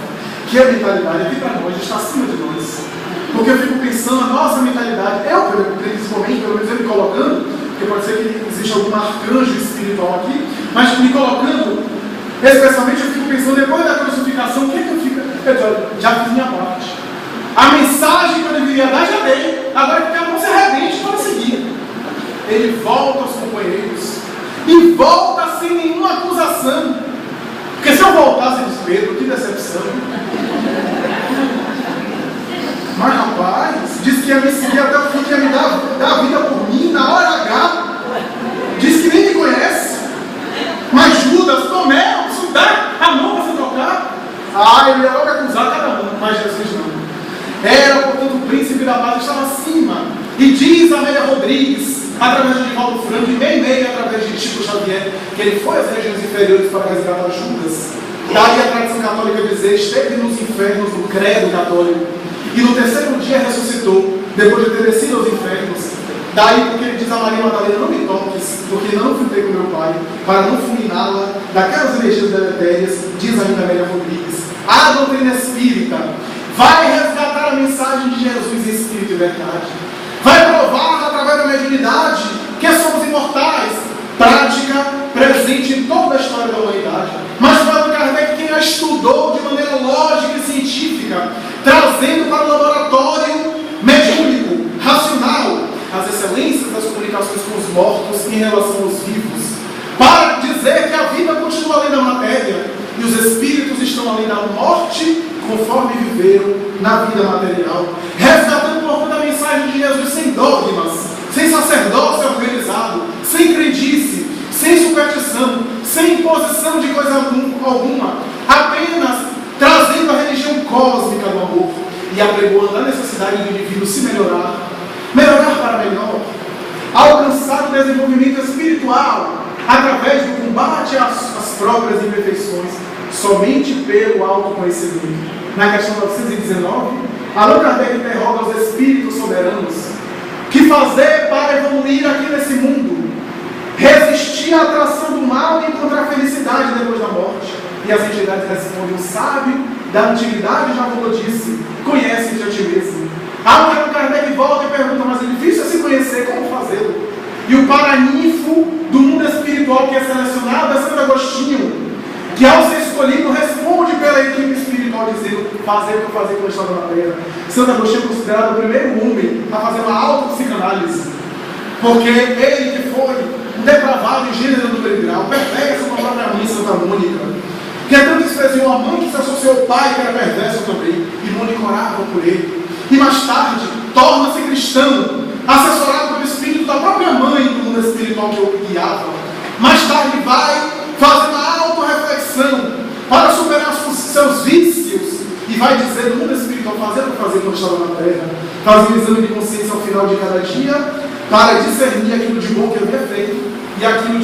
A: Que a mentalidade aqui para nós está acima de nós. Porque eu fico pensando, a nossa mentalidade, principalmente, pelo menos eu me colocando, porque pode ser que exista algum arcanjo espiritual aqui, mas me colocando, especialmente eu fico pensando, depois da crucificação, o que é que eu fico? Eu digo, olha, já fiz minha parte. A mensagem que eu deveria dar, já dei. Agora que a mão se arrebente para seguir. Ele volta aos companheiros e volta sem nenhuma acusação. Porque se eu voltasse de Pedro, que decepção. Mas rapaz, disse que ia me seguir até o fim, que ia me dar a vida por mim, na hora H. Disse que nem me conhece. Mas Judas, Tomé, isso dá a mão para se tocar. Ele ia logo acusar cada um, mas Jesus não. Era, portanto, o príncipe da paz, estava acima. E diz Amélia Rodrigues, através de Divaldo Franco, e bem através de Chico Xavier, que ele foi às regiões inferiores para resgatar Judas. Daí a tradição católica dizer, esteve nos infernos do credo católico, e no terceiro dia ressuscitou, depois de ter descido aos infernos. Daí porque ele diz a Maria Madalena, não me toques, porque não fui para não fulminá-la daquelas energias deletérias, diz ainda Amélia Rodrigues. A doutrina espírita vai resgatar a mensagem de Jesus em espírito e verdade. Vai provar, através da mediunidade, que somos imortais. Prática presente em toda a história da humanidade. Mas para Allan Kardec, quem a estudou de maneira lógica e científica, trazendo para o laboratório mediúnico, racional, as excelências das comunicações com os mortos em relação aos vivos, para dizer que a vida continua além da matéria e os espíritos estão além da morte, conforme viveram na vida material, resgatando por conta da mensagem de Jesus sem dogmas, sem sacerdócio organizado, sem crendice, sem superstição, sem imposição de coisa alguma, apenas trazendo a religião cósmica do amor e apregoando a necessidade do indivíduo se melhorar para melhor, alcançar o desenvolvimento espiritual através do combate às próprias imperfeições, somente pelo autoconhecimento. Na questão 919, Allan Kardec interroga os espíritos soberanos: que fazer para evoluir aqui nesse mundo? Resistir à atração do mal e encontrar a felicidade depois da morte. E as entidades respondem: o sábio da antiguidade já falou disso, conhece-te a ti mesmo. Allan Kardec volta e pergunta: mas é difícil se conhecer, como fazê-lo? E o paraninfo do mundo espiritual que é selecionado é Santo Agostinho, que ao ser escolhido responde pela equipe espiritual dizendo: fazer o que eu fazia quando eu estava na terra. Santo Agostinho é considerado o primeiro homem a fazer uma autopsicanálise, porque ele que foi um depravado em gênero do grau, perverso com a própria mãe Santa Mônica, que é tanto desprezou a mãe que se associou ao pai que era perverso também, e Mônica orava por ele, e mais tarde torna-se cristão, assessorado pelo espírito da própria mãe do mundo espiritual que o guiava. Mais tarde vai fazer uma autorreflexão para superar seus vícios e vai dizer no mundo espiritual: fazer o que fazer quando estava na terra, fazer um exame de consciência ao final de cada dia para discernir aquilo de bom que havia feito e aquilo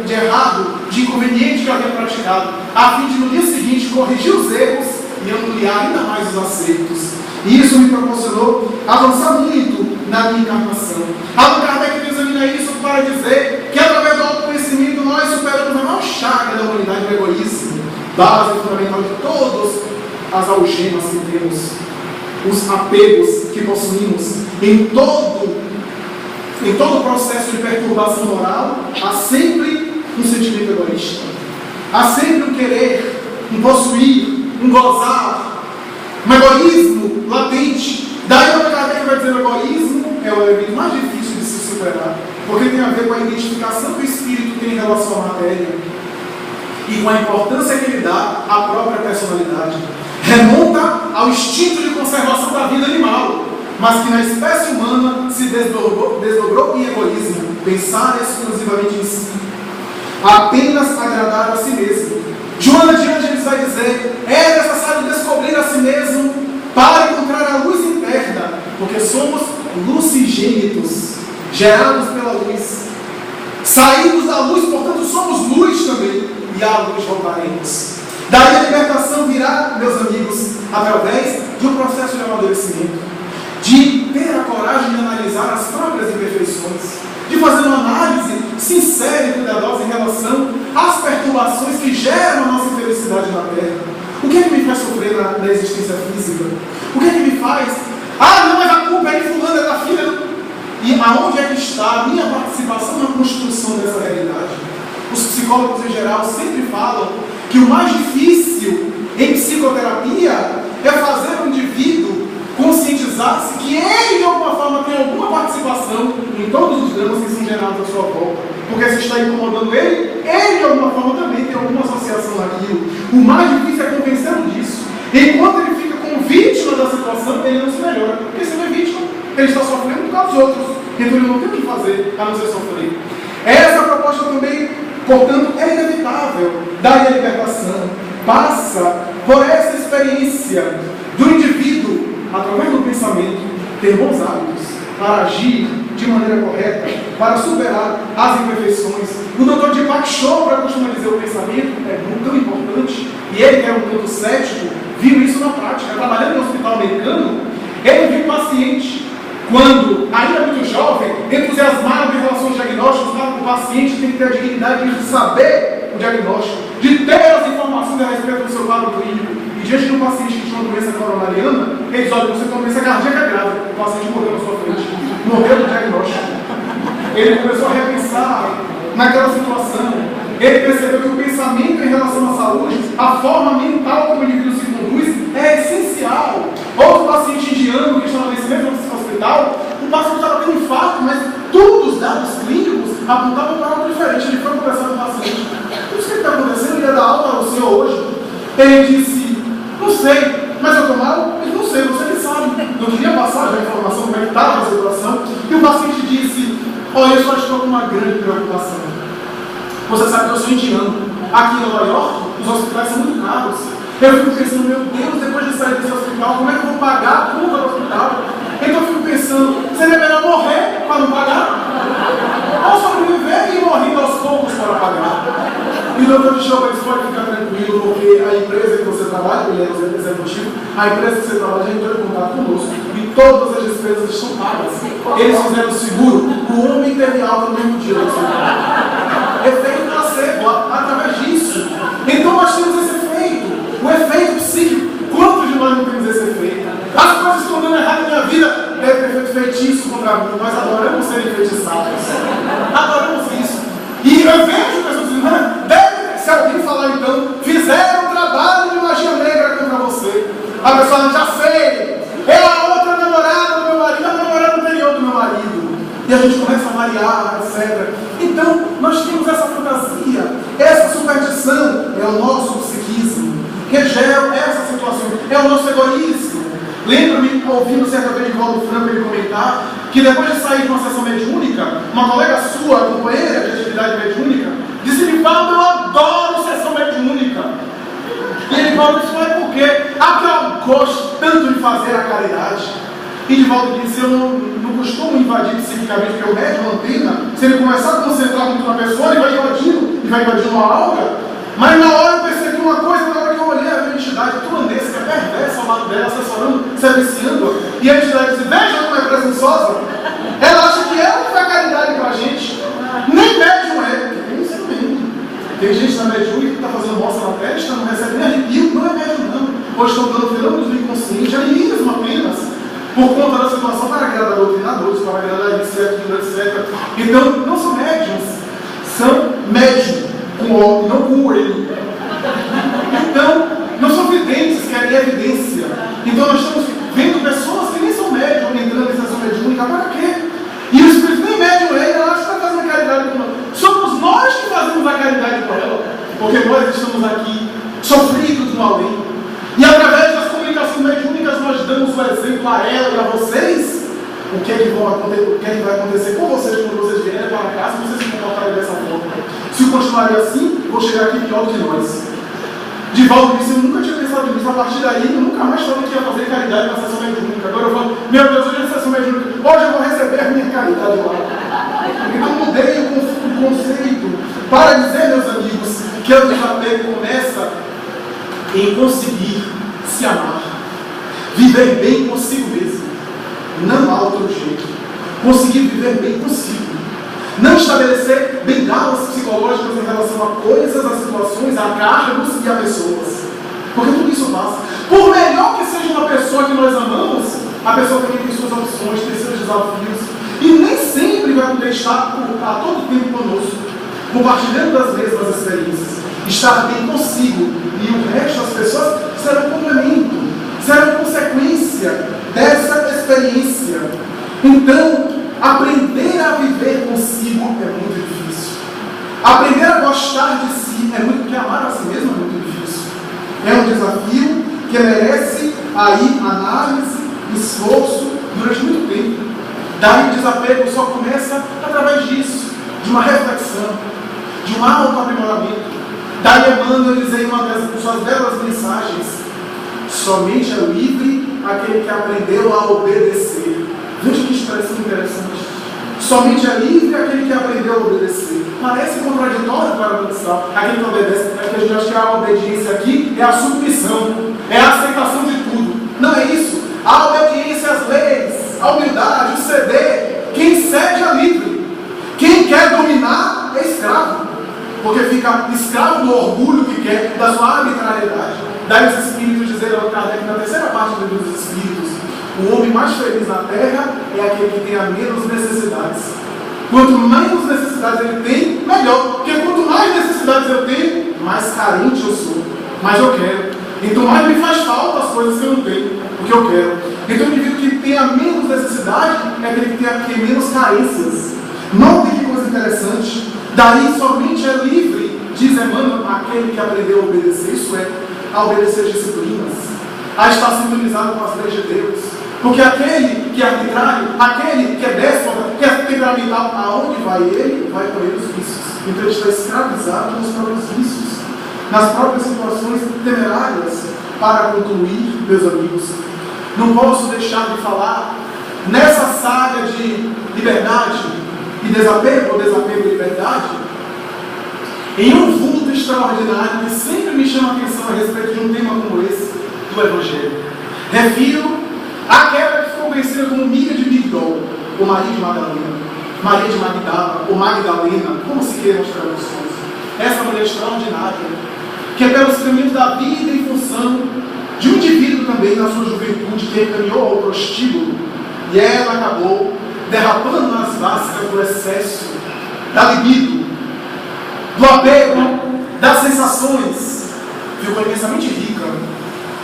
A: de errado, de inconveniente que havia praticado, a fim de no dia seguinte corrigir os erros e ampliar ainda mais os acertos. E isso me proporcionou avançar muito na minha encarnação. Allan Kardec examina isso para dizer que através do autoconhecimento nós superamos a maior chaga da humanidade, o egoísmo, base fundamental de todas as algemas que temos, os apegos que possuímos. Em todo o processo de perturbação moral, há sempre um sentimento egoísta. Há sempre um querer, um possuir, um gozar, um egoísmo latente. Daí Allan Kardec vai dizer: o egoísmo é o elemento mais difícil de se superar, porque tem a ver com a identificação que o espírito tem em relação à matéria e com a importância que ele dá à própria personalidade. Remonta ao instinto de conservação da vida animal, mas que na espécie humana se desdobrou em egoísmo, pensar exclusivamente em si, apenas agradar a si mesmo. Joana de Ângeles vai dizer: é necessário descobrir a si mesmo para encontrar a luz interna, porque somos lucigênitos, gerados pela luz. Saímos da luz, portanto somos luz também, e à luz voltaremos. Daí a libertação virá, meus amigos, através de um processo de amadurecimento, de ter a coragem de analisar as próprias imperfeições, de fazer uma análise sincera e cuidadosa em relação às perturbações que geram a nossa infelicidade na Terra. O que é que me faz sofrer na existência física? O que é que me faz? Ah, não, mas a culpa é de fulano, é da filha. E aonde é que está a minha participação na construção dessa realidade? Os psicólogos em geral sempre falam que o mais difícil em psicoterapia é fazer o indivíduo conscientizar-se que ele de alguma forma tem alguma participação em todos os dramas que são gerados à sua volta, porque se está incomodando ele de alguma forma também tem alguma associação naquilo. O mais difícil é convencê-lo disso. Enquanto ele fica como vítima da situação, ele não se melhora, porque se não é vítima, ele está sofrendo por causa dos outros, então ele não tem o que fazer a não ser sofrer. Essa proposta também, portanto, é inevitável. Daí a libertação passa por essa experiência do indivíduo, através do pensamento, ter bons hábitos para agir de maneira correta, para superar as imperfeições. O Dr. Deepak Chopra costuma dizer: o pensamento é muito tão importante, e ele, que é um tanto cético, viu isso na prática. Trabalhando no hospital americano, ele viu um paciente quando, ainda muito jovem, entusiasmado em relação aos diagnósticos, fala que o paciente tem que ter a dignidade de saber o diagnóstico, de ter as informações a respeito do seu quadro clínico. E diante de um paciente que tinha uma doença coronariana, ele diz: olha, você tem uma doença cardíaca grave. O paciente morreu na sua frente, morreu do diagnóstico. Ele começou a repensar naquela situação. Ele percebeu que o pensamento em relação à saúde, a forma mental como o indivíduo se conduz, é essencial. Outro paciente indiano que estava nesse mesmo hospital, o paciente estava tendo infarto, mas todos os dados clínicos apontavam para algo diferente. Ele foi conversar com o paciente: o que está acontecendo? Ele ia dar alta ao senhor hoje. Ele disse: não sei, mas eu estou mal? Ele: não sei, você que sabe. Não queria passar a informação como é que estava a situação. E o paciente disse: olha, eu só estou com uma grande preocupação. Você sabe que eu sou indiano. Aqui em Nova York, os hospitais são muito caros. Eu fico pensando: meu Deus, depois de sair desse hospital, como é que eu vou pagar a conta do hospital? Então eu fico pensando: seria melhor morrer para não pagar? Ou sobreviver e morrer aos poucos para pagar? E o doutor de Show disse: pode ficar tranquilo, porque a empresa que você trabalha, ele é o executivo, a empresa que você trabalha já entrou em contato conosco e todas as despesas estão pagas. Eles fizeram o seguro, o homem teve alta no mesmo dia. Efeito placebo, através disso. Então nós temos esse efeito, o efeito psíquico. Quantos de nós não temos esse efeito? As coisas estão dando errado na minha vida, deve ter feito feitiço contra mim. Nós adoramos ser enfeitiçados. Adoramos isso. E eu vejo pessoas dizendo: deve, se alguém falar então, fizeram um trabalho de magia negra contra você. A pessoa: já sei, é a outra namorada do meu marido, a namorada anterior do meu marido. E a gente começa a variar, etc. Então, nós temos essa fantasia, essa superstição, é o nosso psiquismo, que gera essa situação, é o nosso egoísmo. Lembro-me, ouvindo certa vez de Valdo Franco ele comentar, que depois de sair de uma sessão mediúnica, uma colega sua, companheira de atividade mediúnica, disse-me: Valdo, eu adoro sessão mediúnica. E ele falou: isso é porque eu gosto tanto de fazer a caridade. E Divaldo disse: eu não costumo invadir psiquicamente, porque o médium, a antena, se ele começar a concentrar muito na pessoa, ele vai invadindo a aura. Mas na hora eu percebi uma coisa, na hora que eu olhei a entidade tulanesca, perversa ao lado dela, assessorando, serviciando, e a entidade disse: veja como é presunçosa. Ela acha que ela foi a caridade para a gente. Nem médium é, porque tem isso também. Tem gente na mediúnica que está fazendo mostra na testa, não recebe nem arrepio, não é médium não. Hoje estão dando fenômenos do inconsciente, animismo apenas, por conta da situação, para agradar doutrinadores, para agradar isso e aquilo, etc. Então, não são médiums, são médium, com O, não com o E. Então, não são videntes, querem evidência. Então, nós estamos vendo pessoas que nem são médium entrando em sessão mediúnica, para quê? E o Espírito nem médium é, ela acha que está fazendo caridade com nós. Somos nós que fazemos a caridade com ela, porque nós estamos aqui sofridos no além. E através das comunicações mediúnicas nós damos o exemplo a ela e a vocês. O que é que vai acontecer com vocês quando vocês vierem para casa se vocês se comportarem dessa forma? Se continuarem assim, vou chegar aqui pior do que nós. Divaldo disse: eu nunca tinha pensado nisso. A partir daí, eu nunca mais falei que ia fazer caridade na sessão mediúnica. Agora eu falo: meu Deus, hoje é a sessão mediúnica. Hoje eu vou receber a minha caridade lá. Então mudei o conceito para dizer, meus amigos, que o desapego começa em conseguir se amar, viver bem consigo mesmo. Não há outro jeito. Conseguir viver bem consigo. Não estabelecer bengalas psicológicas em relação a coisas, a situações, a cargos e a pessoas. Porque tudo isso passa. Por melhor que seja uma pessoa que nós amamos, a pessoa também tem suas opções, tem seus desafios. E nem sempre vai poder estar a todo tempo conosco, compartilhando das mesmas experiências. Estar bem consigo e o resto das pessoas serão complemento, serão consequência dessa experiência. Então, aprender a viver consigo é muito difícil. Aprender a gostar de si é muito, porque amar a si mesmo é muito difícil. É um desafio que merece aí análise, esforço durante muito tempo. Daí o desapego só começa através disso, de uma reflexão, de um autoaprimoramento. Daí Emmanuel diz em uma das suas belas mensagens: somente é livre aquele que aprendeu a obedecer. Veja que expressão interessante. Somente é livre aquele que aprendeu a obedecer. Parece contraditório para a noção. Aquele que obedece, é que a gente acha que a obediência aqui é a submissão, é a aceitação de tudo. Não é isso. A obediência às leis, a humildade, o cede é livre. Quem quer dominar é escravo, porque fica escravo do orgulho que quer, da sua arbitrariedade. Daí os espíritos dizeram a Kardec na terceira parte do livro dos espíritos: o homem mais feliz na terra é aquele que tenha menos necessidades. Quanto menos necessidades ele tem, melhor. Porque quanto mais necessidades eu tenho, mais carente eu sou. Mais eu quero. Então mais me faz falta as coisas que eu não tenho, porque eu quero. Então o indivíduo que tenha menos necessidade é aquele que tem menos carências. Note que coisa interessante. Daí somente é livre, diz Emmanuel, aquele que aprendeu a obedecer, isso é, a obedecer as disciplinas, a estar sintonizado com as leis de Deus. Porque aquele que é arbitrário, aquele que é déspota, que é temperamental, aonde vai ele? Vai por ele os vícios. Então ele está escravizado nos próprios vícios, nas próprias situações temerárias. Para concluir, meus amigos, não posso deixar de falar nessa saga de liberdade e desapego, ou desapego e liberdade, em um vulto extraordinário que sempre me chama a atenção a respeito de um tema como esse do Evangelho. Refiro àquela que ficou conhecida como Miriam de Migdol, ou Maria de Madalena, Maria de Magdala, ou Magdalena, como se queiram as traduções. Essa mulher extraordinária, que é pelos caminhos da vida em função de um indivíduo também na sua juventude que encaminhou ao prostíbulo, e ela acabou derrapando nas vascas do excesso da libido, do apego, das sensações. Ficou imensamente rica,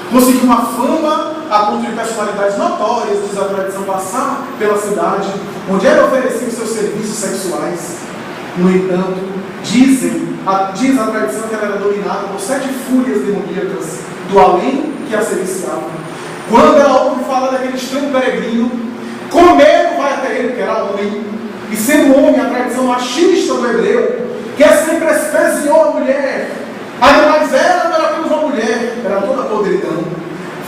A: conseguiu uma fama a ponto de personalidades notórias, diz a tradição, passar pela cidade onde ela oferecia os seus serviços sexuais. No entanto, diz a tradição que ela era dominada por 7 fúrias demoníacas do além que a serviciavam. Quando ela ouve falar daquele estranho peregrino, com medo vai até ele, que era homem, e sendo homem, a tradição machista do hebreu, que sempre espeziou a mulher, mas ela não era apenas uma mulher, era toda podridão.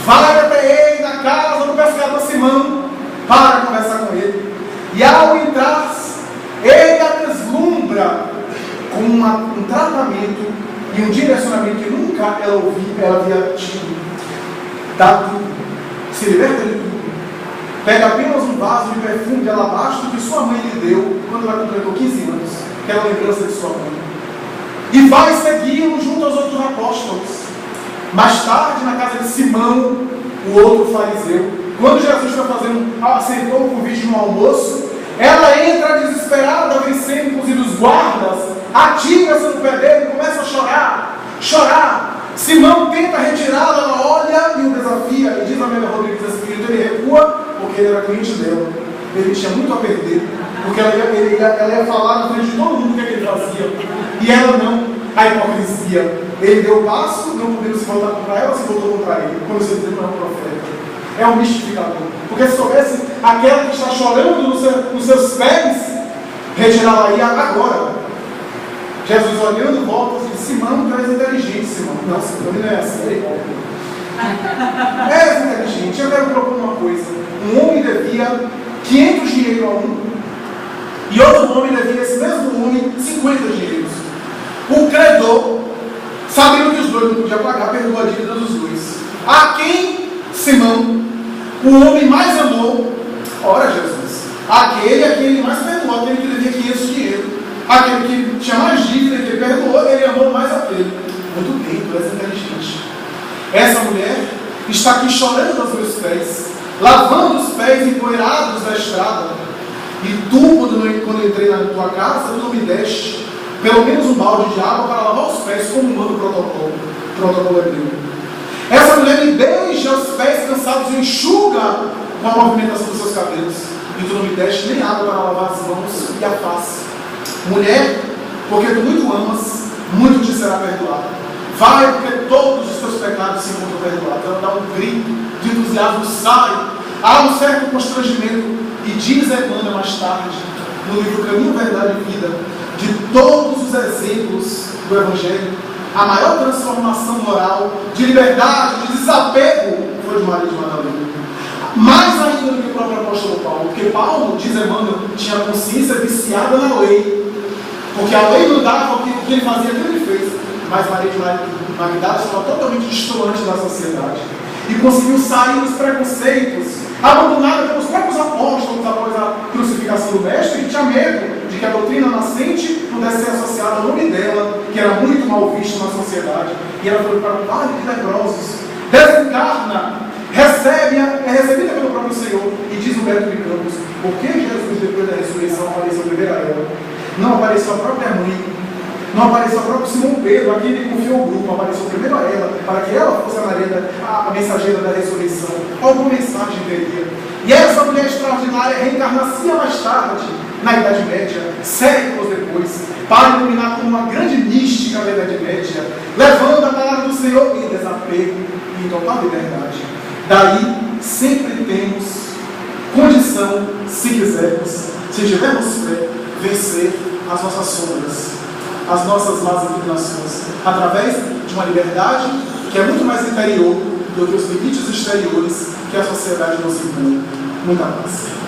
A: Vai até ele na casa do pescador Simão para conversar com ele, e ao entrar, ele a deslumbra com um tratamento e um direcionamento que nunca ela havia tido. Dá tudo, se liberta de tudo. Pega apenas um vaso de perfume de alabastro que sua mãe lhe deu quando ela completou 15 anos, que era a lembrança de sua mãe, e vai segui-lo junto aos outros apóstolos. Mais tarde, na casa de Simão, o outro fariseu, quando Jesus aceitou o convite no almoço, ela entra desesperada, vencendo inclusive os guardas, atira-se no pé dele e começa a chorar. Simão tenta retirá-la, ela olha e o desafia, e diz a Amélia Rodrigues Espírito, ele recua, porque ele era cliente dela, ele tinha muito a perder, porque ela ia falar na frente de todo mundo o que ele fazia, e ela não, a hipocrisia. Ele deu o passo, não podendo se voltar contra ela, se voltou contra ele, como se ele não é um profeta, é um mistificador, porque se soubesse aquela que está chorando nos seus pés, retirá-la aí agora. Jesus olhando, volta e diz: Simão, tu és inteligente, Simão. Não, Simão, ele não é assim, ele é és inteligente. Eu quero propor uma coisa. Um homem devia 500 dinheiros a um, e outro homem devia esse mesmo homem 50 dinheiros. O credor, sabendo que os dois não podiam pagar, perdoou a dívida dos dois. A quem Simão, o homem mais amou? Ora, Jesus, aquele a quem ele mais perdoou, aquele que devia 500 dinheiros. Aquele que tinha mais dívida, que ele perdoou, ele amou mais aquele. Muito bem, tu és inteligente. Essa mulher está aqui chorando aos meus pés, lavando os pés empoeirados da estrada. E tu, quando eu entrei na tua casa, tu não me deste pelo menos um balde de água para lavar os pés, como manda o protocolo hebreu. Essa mulher me beija os pés cansados e enxuga com a movimentação dos seus cabelos. E tu não me deste nem água para lavar as mãos e a face. Mulher, porque tu muito amas, muito te será perdoado. Vai, porque todos os teus pecados se encontram perdoados. Ela dá um grito de entusiasmo, sai. Há um certo constrangimento. E diz Emmanuel mais tarde, no livro Caminho, Verdade e Vida, de todos os exemplos do Evangelho, a maior transformação moral, de liberdade, de desapego, foi de Maria de Madalena. Mais ainda do que o próprio apóstolo Paulo, porque Paulo, diz Emmanuel, tinha a consciência viciada na lei, porque a lei não dava o que ele fazia, que ele fez. Mas Maria de Magdala estava totalmente distante da sociedade e conseguiu sair dos preconceitos, abandonada pelos próprios apóstolos, após a crucificação do Mestre, que tinha medo de que a doutrina nascente pudesse ser associada ao nome dela, que era muito mal visto na sociedade. E ela foi para o vale de leprosos, desencarna, é recebida pelo próprio Senhor, e diz o Beto de Campos: por que Jesus, depois da ressurreição, apareceu primeiro a ela? Não apareceu a própria mãe, não apareceu o próprio Simão Pedro, aquele que confiou o grupo, apareceu primeiro a ela, para que ela fosse a mensageira da ressurreição. Alguma mensagem teria. E essa mulher extraordinária reencarnacia mais tarde, na Idade Média, séculos depois, para iluminar como uma grande mística da Idade Média, levando a palavra do Senhor em desapego e em total liberdade. Daí, sempre temos condição, se quisermos, se tivermos fé, vencer as nossas sombras, as nossas más inclinações, através de uma liberdade que é muito mais interior do que os limites exteriores que a sociedade nos impõe. Muita paz.